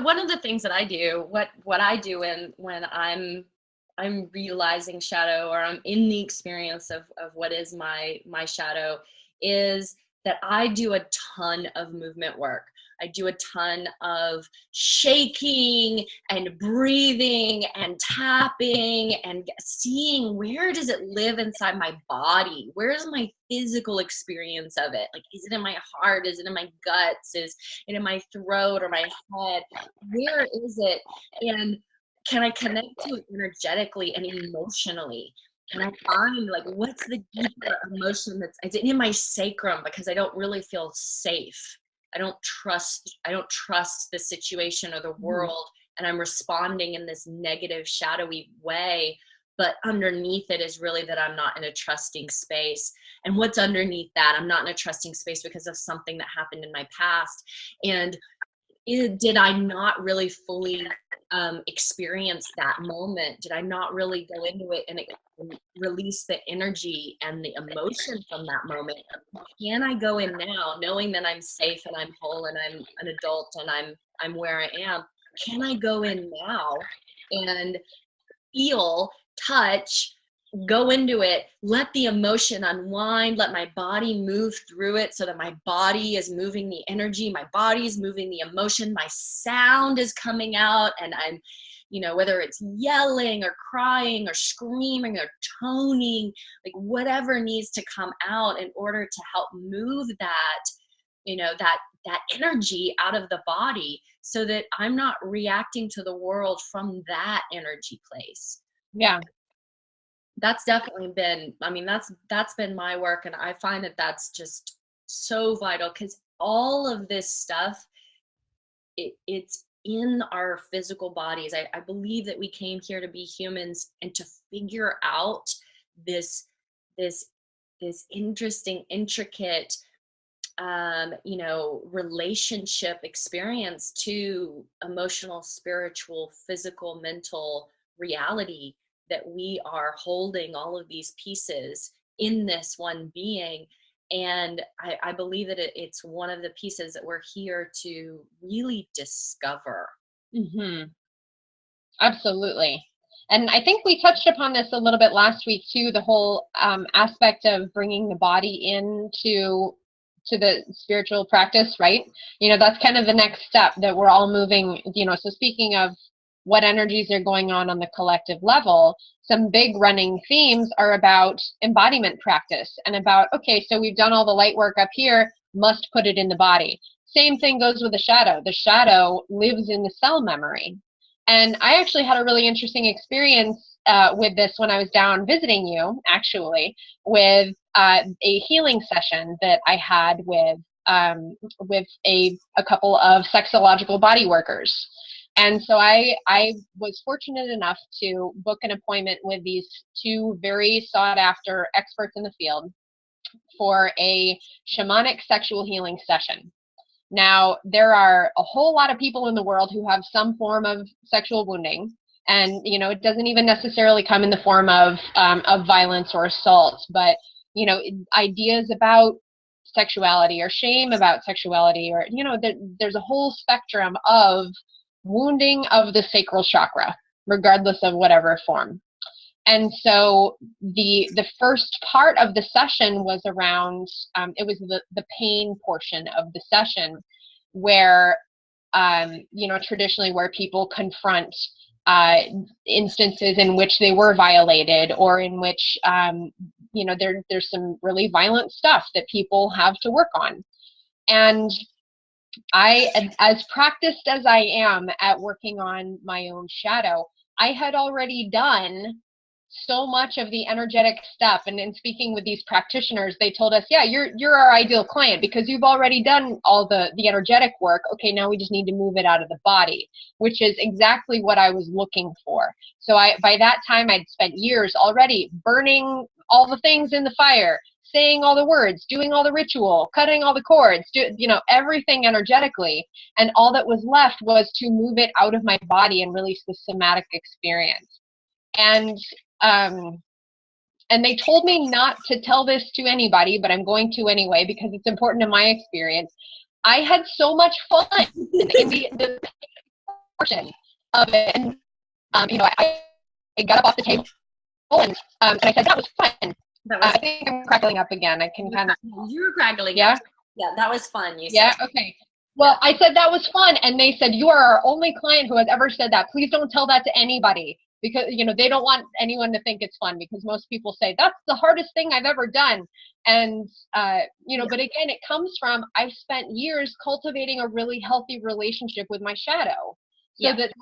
One of the things that I do, what I do when I'm realizing shadow, or I'm in the experience of what is my shadow, is that I do a ton of movement work. I do a ton of shaking and breathing and tapping and seeing, where does it live inside my body? Where's my physical experience of it? Like, is it in my heart? Is it in my guts? Is it in my throat or my head? Where is it? And can I connect to it energetically and emotionally? Can I find, like, what's the deeper emotion that's in my sacrum, because I don't really feel safe. I don't trust the situation or the world, and I'm responding in this negative, shadowy way. But underneath it is really that I'm not in a trusting space. And what's underneath that? I'm not in a trusting space because of something that happened in my past. And did I not really fully experience that moment? Did I not really go into it and release the energy and the emotion from that moment? Can I go in now, knowing that I'm safe and I'm whole and I'm an adult and I'm where I am? Can I go in now and feel, touch, go into it, let the emotion unwind, let my body move through it, so that my body is moving the energy, my body is moving the emotion, my sound is coming out, and I'm, whether it's yelling or crying or screaming or toning, like whatever needs to come out in order to help move that, that energy out of the body, so that I'm not reacting to the world from that energy place. Yeah. That's definitely been, that's been my work. And I find that that's just so vital, because all of this stuff, it's in our physical bodies. I believe that we came here to be humans and to figure out this interesting, intricate, relationship experience to emotional, spiritual, physical, mental reality, that we are holding all of these pieces in this one being. And I believe that it's one of the pieces that we're here to really discover. Absolutely. And I think we touched upon this a little bit last week too, the whole aspect of bringing the body into the spiritual practice, right? You know, that's kind of the next step that we're all moving, you know, so speaking of what energies are going on the collective level, some big running themes are about embodiment practice and about, okay, so we've done all the light work up here, must put it in the body. Same thing goes with the shadow. The shadow lives in the cell memory. And I actually had a really interesting experience with this when I was down visiting you, actually, with a healing session that I had with a couple of sexological body workers. And so I was fortunate enough to book an appointment with these two very sought-after experts in the field for a shamanic sexual healing session. Now, there are a whole lot of people in the world who have some form of sexual wounding, and you know, it doesn't even necessarily come in the form of violence or assault, but you know, ideas about sexuality or shame about sexuality, or you know, there's a whole spectrum of wounding of the sacral chakra, regardless of whatever form. And so the first part of the session was around, it was the pain portion of the session where, you know, traditionally where people confront instances in which they were violated, or in which, you know, there's some really violent stuff that people have to work on. And I, as practiced as I am at working on my own shadow, I had already done so much of the energetic stuff. And in speaking with these practitioners, they told us, yeah, you're our ideal client because you've already done all the energetic work. Okay, now we just need to move it out of the body, which is exactly what I was looking for. So by that time, I'd spent years already burning all the things in the fire, saying all the words, doing all the ritual, cutting all the cords, you know, everything energetically. And all that was left was to move it out of my body and release the somatic experience. And they told me not to tell this to anybody, but I'm going to anyway because it's important to my experience. I had so much fun in the portion of it. And, you know, I got up off the table and I said, that was fun. I think I'm crackling up again. I can kind of. You were crackling yeah? up. Yeah, that was fun. You yeah, said. Okay. Well, I said that was fun, and they said, you are our only client who has ever said that. Please don't tell that to anybody, because, you know, they don't want anyone to think it's fun, because most people say, that's the hardest thing I've ever done. And, you know, but again, it comes from, I've spent years cultivating a really healthy relationship with my shadow. So that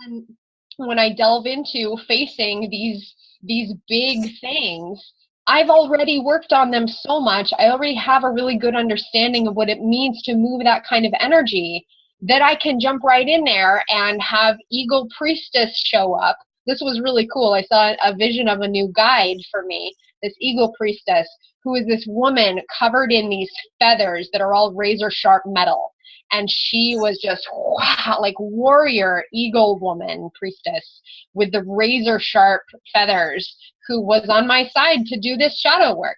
when I delve into facing these big things, I've already worked on them so much. I already have a really good understanding of what it means to move that kind of energy that I can jump right in there and have Eagle Priestess show up. This was really cool. I saw a vision of a new guide for me, this Eagle Priestess, who is this woman covered in these feathers that are all razor sharp metal. And she was just wow, like warrior eagle woman priestess with the razor sharp feathers, who was on my side to do this shadow work.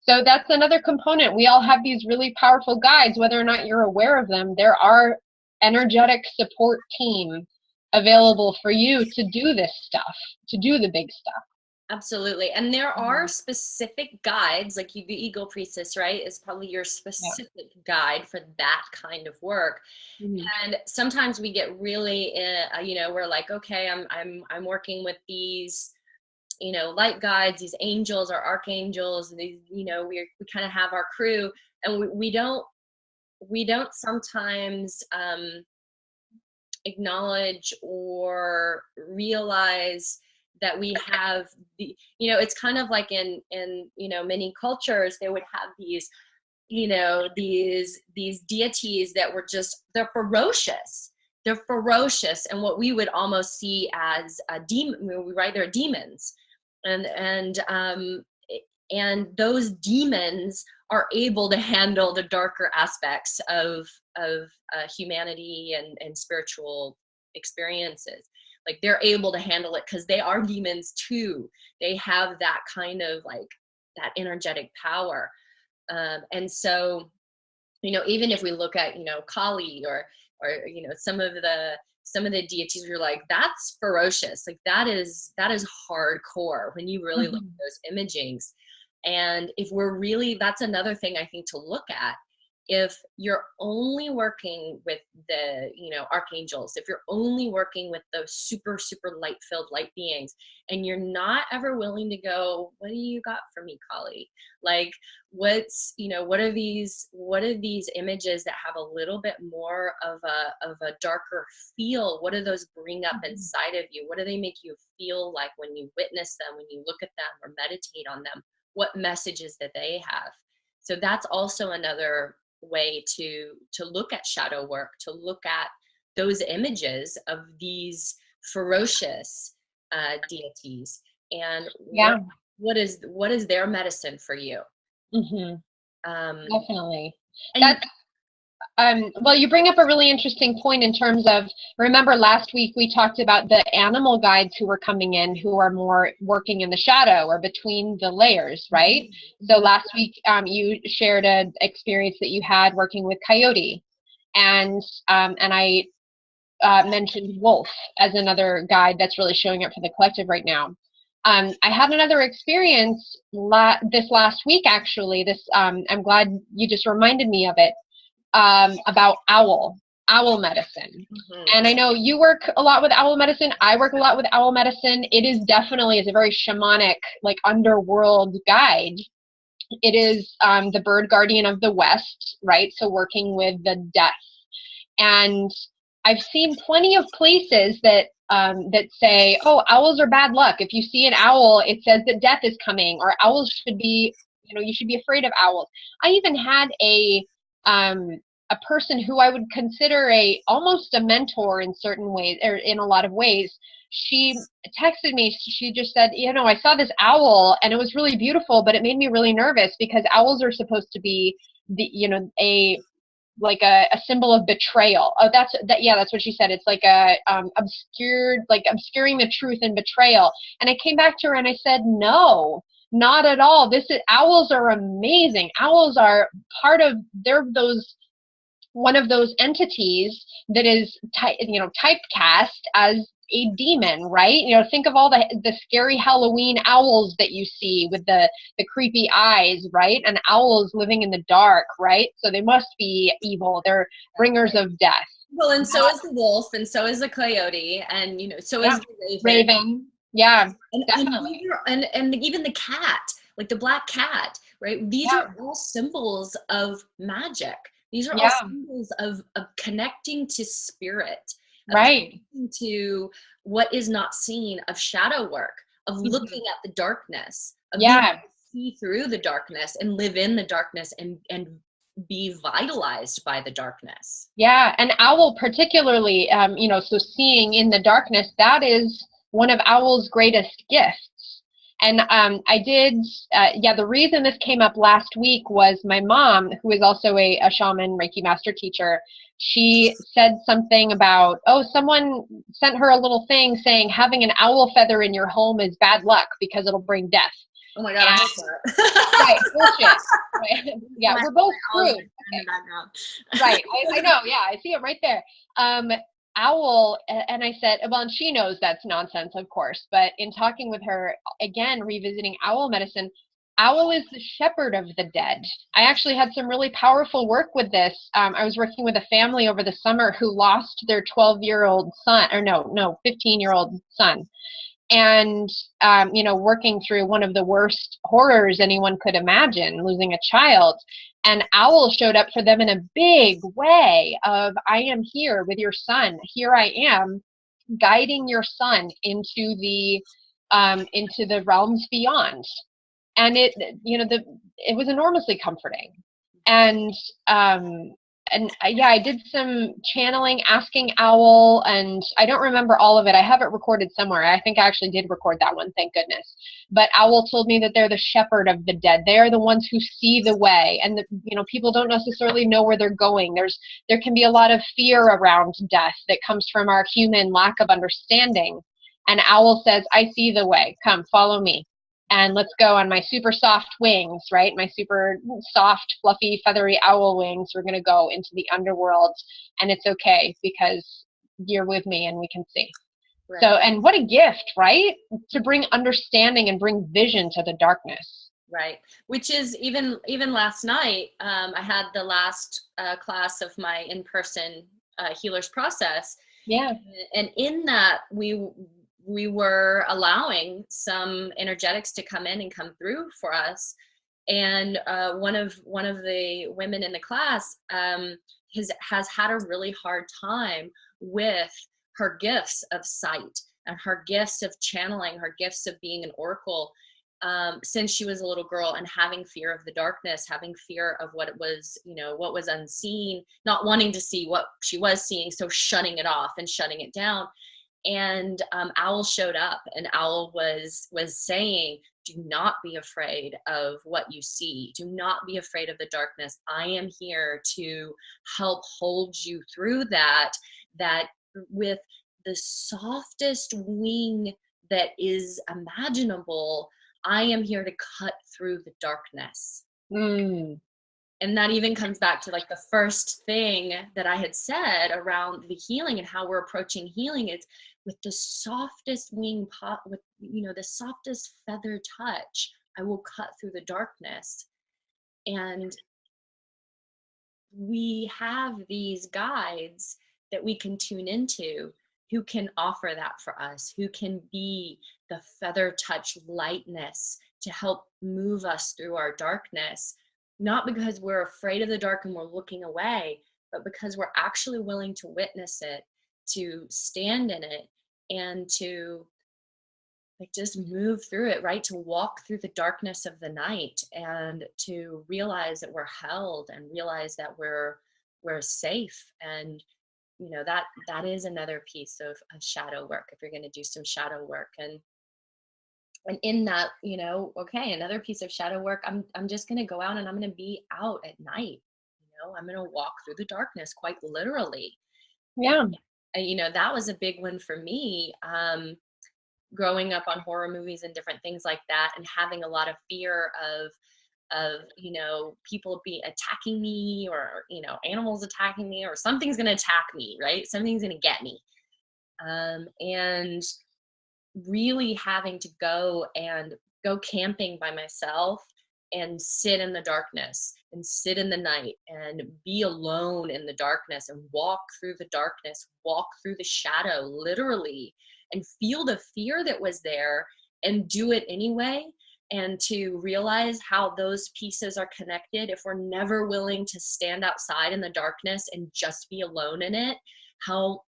So that's another component. We all have these really powerful guides, whether or not you're aware of them. There are energetic support team available for you to do this stuff, to do the big stuff. Absolutely. And there are specific guides, like the Eagle Priestess, right, is probably your specific guide for that kind of work. And sometimes we get really, you know, we're like, okay, I'm working with these, you know, light guides, these angels or archangels, these, you know, we kind of have our crew, and we don't sometimes acknowledge or realize that we have the, you know, it's kind of like in you know, many cultures, they would have these, you know, these deities that were just, they're ferocious, and what we would almost see as a demon, right, they're demons, and those demons are able to handle the darker aspects of humanity and spiritual experiences. Like, they're able to handle it because they are demons too. They have that kind of like that energetic power. And so, even if we look at, Kali or, some of the deities, you're like, that's ferocious. Like that is hardcore when you really look at those imagings. And if we're really, that's another thing I think to look at. If you're only working with the, archangels, if you're only working with those super, super light-filled light beings, and you're not ever willing to go, what do you got for me, Kali? Like, what are these images that have a little bit more of a darker feel? What do those bring up inside of you? What do they make you feel like when you witness them, when you look at them or meditate on them? What messages that they have? So that's also another way to look at shadow work, to look at those images of these ferocious deities, and what is their medicine for you. Definitely. That's well, you bring up a really interesting point in terms of, remember last week we talked about the animal guides who were coming in, who are more working in the shadow or between the layers, right? So last week you shared an experience that you had working with Coyote, and I mentioned Wolf as another guide that's really showing up for the collective right now. I had another experience this last week, actually. I'm glad you just reminded me of it. About owl medicine. And I know you work a lot with owl medicine. I work a lot with owl medicine. It is definitely, it's a very shamanic, like underworld guide. It is the bird guardian of the West, right? So working with the death. And I've seen plenty of places that that say, oh, owls are bad luck. If you see an owl, it says that death is coming, or owls should be, you should be afraid of owls. I even had a person who I would consider almost a mentor in certain ways, or in a lot of ways. She texted me. She just said, I saw this owl and it was really beautiful, but it made me really nervous because owls are supposed to be a symbol of betrayal. Oh, that's what she said. It's like obscuring the truth and betrayal. And I came back to her and I said, no, not at all. Owls are amazing. Owls are one of those entities that is typecast as a demon, right? Think of all the scary Halloween owls that you see with the creepy eyes, right? And owls living in the dark, right? So they must be evil. They're bringers of death. Well, and so is the wolf, and so is the coyote, and so is the raven. Yeah, and, definitely. And even the cat, like the black cat, right? These are all symbols of magic. These are all symbols of connecting to spirit, right? To what is not seen, of shadow work, of looking at the darkness, of being able to see through the darkness and live in the darkness and be vitalized by the darkness. Yeah, and owl particularly, so seeing in the darkness, that is one of owl's greatest gifts. And I did, the reason this came up last week was my mom, who is also a shaman Reiki master teacher. She said something about, someone sent her a little thing saying having an owl feather in your home is bad luck because it'll bring death. Oh my God, I hope that. Right, bullshit. Right. Yeah, we're both screwed. In the background. Right, I know, yeah, I see it right there. Owl, and I said, well, and she knows that's nonsense, of course, but in talking with her, again, revisiting owl medicine, owl is the shepherd of the dead. I actually had some really powerful work with this. I was working with a family over the summer who lost their 12-year-old son, or no, 15-year-old son. And, working through one of the worst horrors anyone could imagine, losing a child. And owl showed up for them in a big way of, I am here with your son. Here I am guiding your son into the realms beyond. And it was enormously comforting. And I did some channeling, asking owl, and I don't remember all of it. I have it recorded somewhere. I think I actually did record that one, thank goodness. But owl told me that they're the shepherd of the dead. They are the ones who see the way, and people don't necessarily know where they're going. There can be a lot of fear around death that comes from our human lack of understanding. And owl says, I see the way. Come, follow me. and let's go on my super soft wings, right? My super soft, fluffy, feathery owl wings. We're going to go into the underworld, and it's okay because you're with me and we can see. Right. So, and what a gift, right? To bring understanding and bring vision to the darkness. Right. Which is even last night, I had the last class of my in-person healers process. Yeah. And in that, we were allowing some energetics to come in and come through for us. And one of the women in the class has had a really hard time with her gifts of sight and her gifts of channeling, her gifts of being an oracle, since she was a little girl, and having fear of the darkness, having fear of what it was, what was unseen, not wanting to see what she was seeing, so shutting it off and shutting it down. And Owl showed up, and Owl was saying, do not be afraid of what you see. Do not be afraid of the darkness. I am here to help hold you through that with the softest wing that is imaginable. I am here to cut through the darkness. Mm. And that even comes back to like the first thing that I had said around the healing and how we're approaching healing. It's with the softest wing pot, with, the softest feather touch, I will cut through the darkness. And we have these guides that we can tune into who can offer that for us, who can be the feather touch lightness to help move us through our darkness, not because we're afraid of the dark and we're looking away, but because we're actually willing to witness it, to stand in it, and to just move through it, right? To walk through the darkness of the night and to realize that we're held and realize that we're safe. And that is another piece of shadow work, if you're going to do some shadow work. And in that, okay, another piece of shadow work, I'm just going to go out and I'm going to be out at night. I'm going to walk through the darkness, quite literally. Yeah. And, that was a big one for me. Growing up on horror movies and different things like that, and having a lot of fear of people attacking me, or animals attacking me, or something's going to attack me, right? Something's going to get me. And really having to go camping by myself and sit in the darkness and sit in the night and be alone in the darkness and walk through the darkness, walk through the shadow, literally, and feel the fear that was there and do it anyway. And to realize how those pieces are connected. If we're never willing to stand outside in the darkness and just be alone in it, how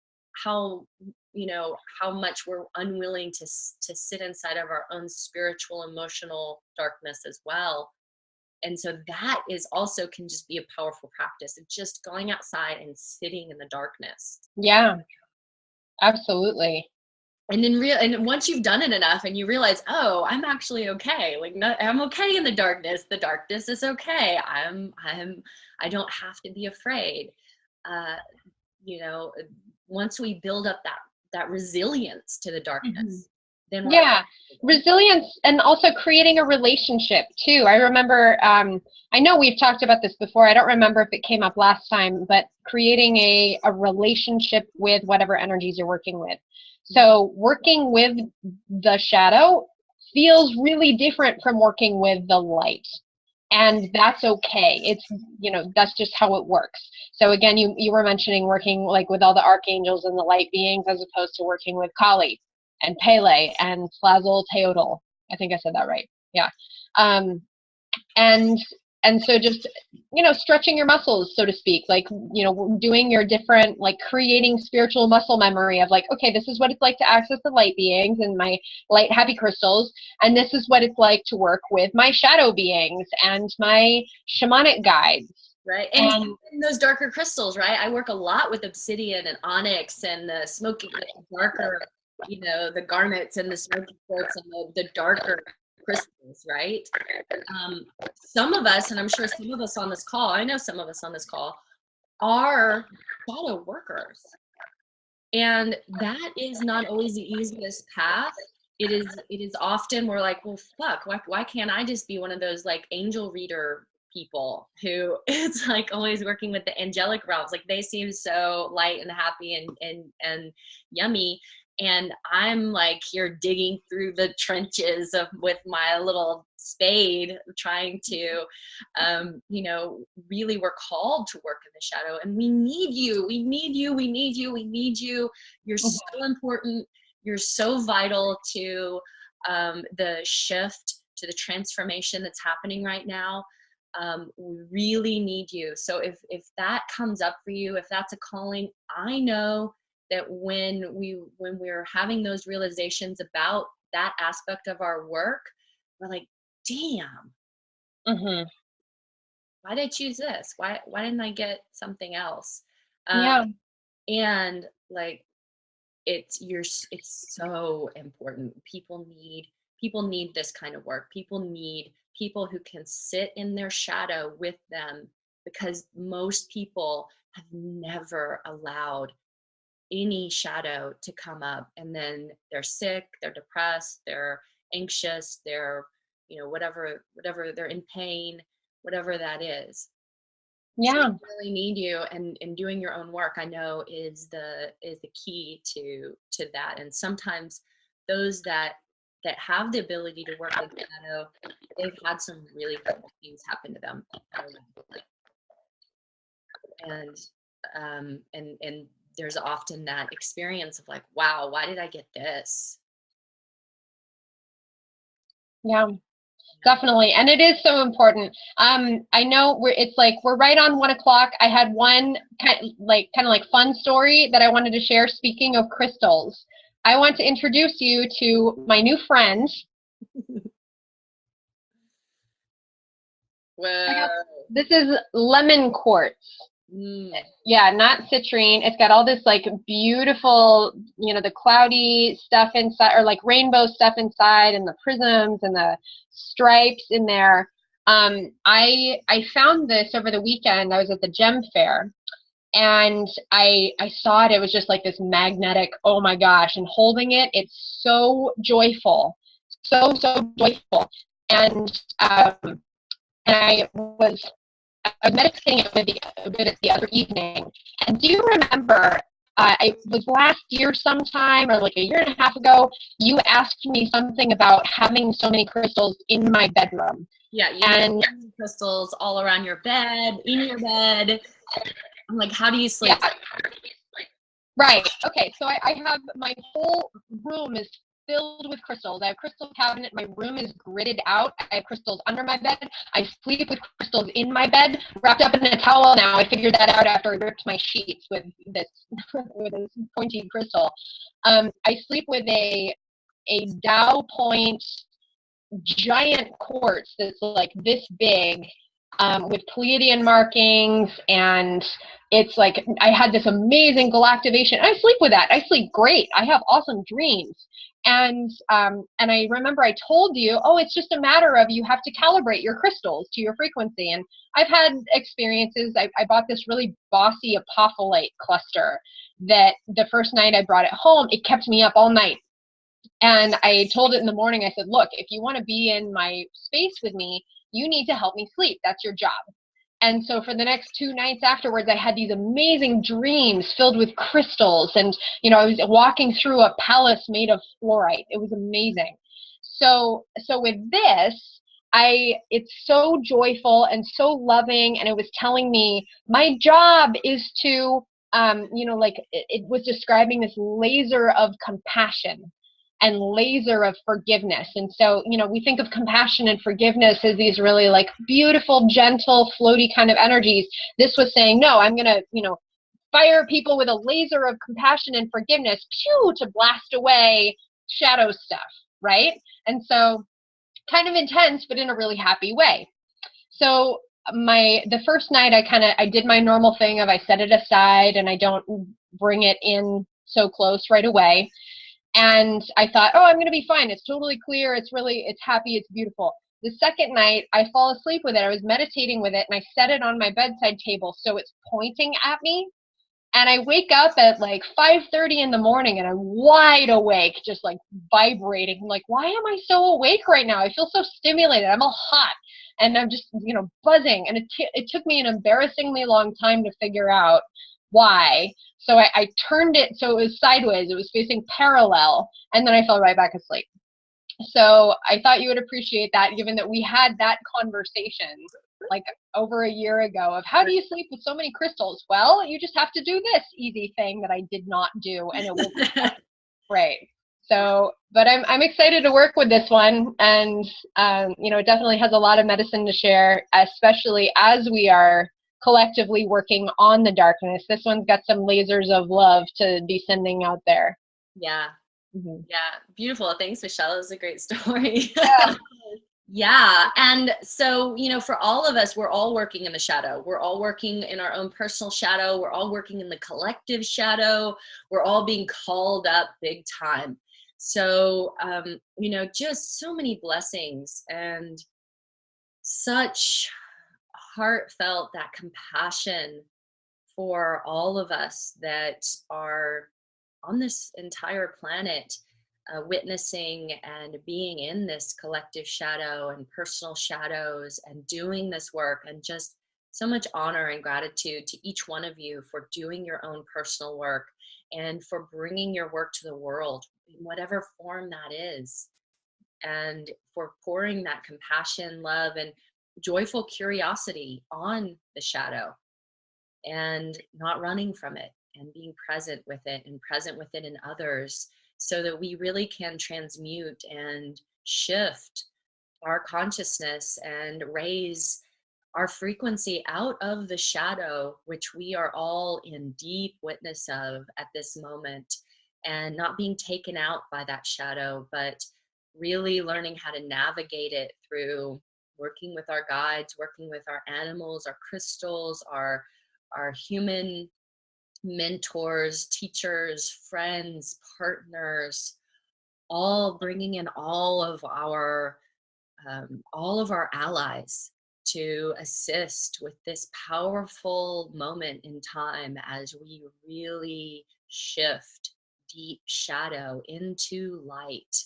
much we're unwilling to sit inside of our own spiritual, emotional darkness as well. And so that is also can just be a powerful practice of just going outside and sitting in the darkness. Yeah, absolutely. And and once you've done it enough and you realize, oh, I'm actually okay. Like, I'm okay in the darkness. The darkness is okay. I don't have to be afraid. Once we build up that resilience to the darkness, then resilience, and also creating a relationship too. I remember, I know we've talked about this before. I don't remember if it came up last time, but creating a relationship with whatever energies you're working with. So working with the shadow feels really different from working with the light. And that's okay. It's, that's just how it works. So again, you were mentioning working like with all the archangels and the light beings, as opposed to working with Kali and Pele and Slazzle Teodol. I think I said that right. Yeah. And so just, stretching your muscles, so to speak, like, doing your different, like creating spiritual muscle memory of like, okay, this is what it's like to access the light beings and my light happy crystals. And this is what it's like to work with my shadow beings and my shamanic guides. Right. And those darker crystals, right? I work a lot with obsidian and onyx and the smoky, darker, the garnets and the smoky quartz and the darker crystals, right? Some of us, and I'm sure some of us on this call, I know some of us on this call, are shadow workers. And that is not always the easiest path it is often we're like, well, fuck, why can't I just be one of those like angel reader people who it's like always working with the angelic realms, like they seem so light and happy and yummy, and I'm like here digging through the trenches of with my little spade trying to really we're called to work in the shadow, and we need you, we need you, we need you, we need you. You're so important. You're so vital to the shift, to the transformation that's happening right now. We really need you. So if that comes up for you, if that's a calling, I know that when we're having those realizations about that aspect of our work, we're like, damn, why did I choose this? Why didn't I get something else? Yeah. And like it's so important. People need this kind of work. People need people who can sit in their shadow with them, because most people have never allowed any shadow to come up, and then they're sick, they're depressed, they're anxious, they're whatever, they're in pain, whatever that is. So Yeah. we really need you, and doing your own work, I know, is the key to that. And sometimes those that have the ability to work with shadow, they've had some really horrible things happen to them. And and there's often that experience of like, wow, why did I get this? Yeah. Definitely. And it is so important. I know it's like we're right on 1 o'clock. I had one kind of like fun story that I wanted to share. Speaking of crystals, I want to introduce you to my new friend. Whoa. This is lemon quartz. Yeah, not citrine. It's got all this like beautiful, the cloudy stuff inside, or like rainbow stuff inside, and the prisms and the stripes in there. I found this over the weekend. I was at the gem fair, and I saw it. It was just like this magnetic, oh my gosh, and holding it, it's so joyful, so joyful. And I was meditating with it the other evening. And do you remember, it was last year sometime, or like a year and a half ago, you asked me something about having so many crystals in my bedroom. Yeah, you have crystals all around your bed, in your bed. I'm like, how do you sleep? Yeah. Right. Okay. So I have, my whole room is filled with crystals. I have a crystal cabinet. My room is gridded out. I have crystals under my bed. I sleep with crystals in my bed, wrapped up in a towel now. I figured that out after I ripped my sheets with this with this pointy crystal. I sleep with a Dow Point giant quartz that's like this big, with Pleiadian markings, and it's like I had this amazing galactivation. I sleep with that. I sleep great. I have awesome dreams. And I remember I told you, oh, it's just a matter of you have to calibrate your crystals to your frequency. And I've had experiences. I bought this really bossy apophyllite cluster that the first night I brought it home, it kept me up all night. And I told it in the morning, I said, look, if you want to be in my space with me, you need to help me sleep. That's your job. And so for the next 2 nights afterwards, I had these amazing dreams filled with crystals. And, I was walking through a palace made of fluorite. It was amazing. So with this, it's so joyful and so loving. And it was telling me my job is to, like it was describing this laser of compassion and laser of forgiveness. And so, we think of compassion and forgiveness as these really like beautiful, gentle, floaty kind of energies. This was saying, no, I'm going to, fire people with a laser of compassion and forgiveness, pew, to blast away shadow stuff, right? And so kind of intense, but in a really happy way. So the first night I did my normal thing of I set it aside and I don't bring it in so close right away. And I thought, oh, I'm going to be fine. It's totally clear. It's happy. It's beautiful. The second night, I fall asleep with it. I was meditating with it, and I set it on my bedside table so it's pointing at me. And I wake up at like 5:30 in the morning and I'm wide awake, just like vibrating. Like, why am I so awake right now? I feel so stimulated. I'm all hot and I'm just, buzzing. And it took me an embarrassingly long time to figure out why. So I turned it so it was sideways. It was facing parallel. And then I fell right back asleep. So I thought you would appreciate that, given that we had that conversation like over a year ago of how do you sleep with so many crystals? Well, you just have to do this easy thing that I did not do, and it will be great. So, but I'm excited to work with this one, and it definitely has a lot of medicine to share, especially as we are collectively working on the darkness. This one's got some lasers of love to be sending out there. Yeah. Yeah, beautiful. Thanks, Michelle. It was a great story. Yeah. Yeah. And so, for all of us, we're all working in the shadow. We're all working in our own personal shadow. We're all working in the collective shadow. We're all being called up big time. So, just so many blessings and such heartfelt that compassion for all of us that are on this entire planet, witnessing and being in this collective shadow and personal shadows and doing this work, and just so much honor and gratitude to each one of you for doing your own personal work and for bringing your work to the world in whatever form that is, and for pouring that compassion, love, and joyful curiosity on the shadow and not running from it, and being present with it and present with it in others, so that we really can transmute and shift our consciousness and raise our frequency out of the shadow, which we are all in deep witness of at this moment, and not being taken out by that shadow, but really learning how to navigate it through working with our guides, working with our animals, our crystals, our human mentors, teachers, friends, partners, all bringing in all of our allies to assist with this powerful moment in time as we really shift deep shadow into light.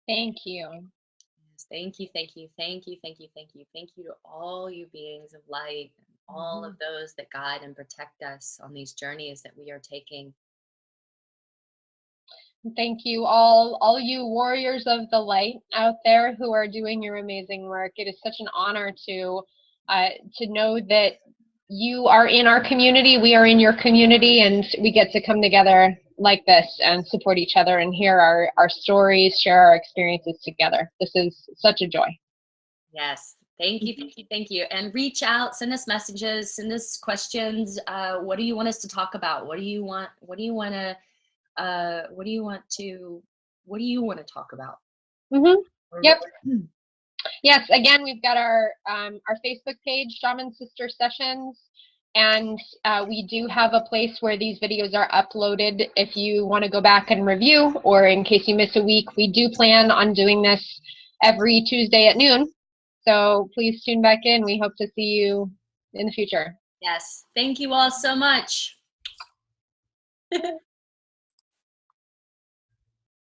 Thank you. Yes, thank you, thank you, thank you, thank you, thank you, thank you to all you beings of light, and all of those that guide and protect us on these journeys that we are taking. Thank you all you warriors of the light out there who are doing your amazing work. It is such an honor to know that you are in our community, we are in your community, and we get to come together like this and support each other and hear our stories, share our experiences together. This is such a joy. Yes. Thank you, thank you, thank you. And reach out, send us messages, send us questions. What do you want us to talk about? What do you want to talk about? Yep. Yes, again, we've got our Facebook page, Shaman Sister Sessions, and we do have a place where these videos are uploaded if you want to go back and review, or in case you miss a week. We do plan on doing this every Tuesday at noon, so please tune back in. We hope to see you in the future. Yes, thank you all so much.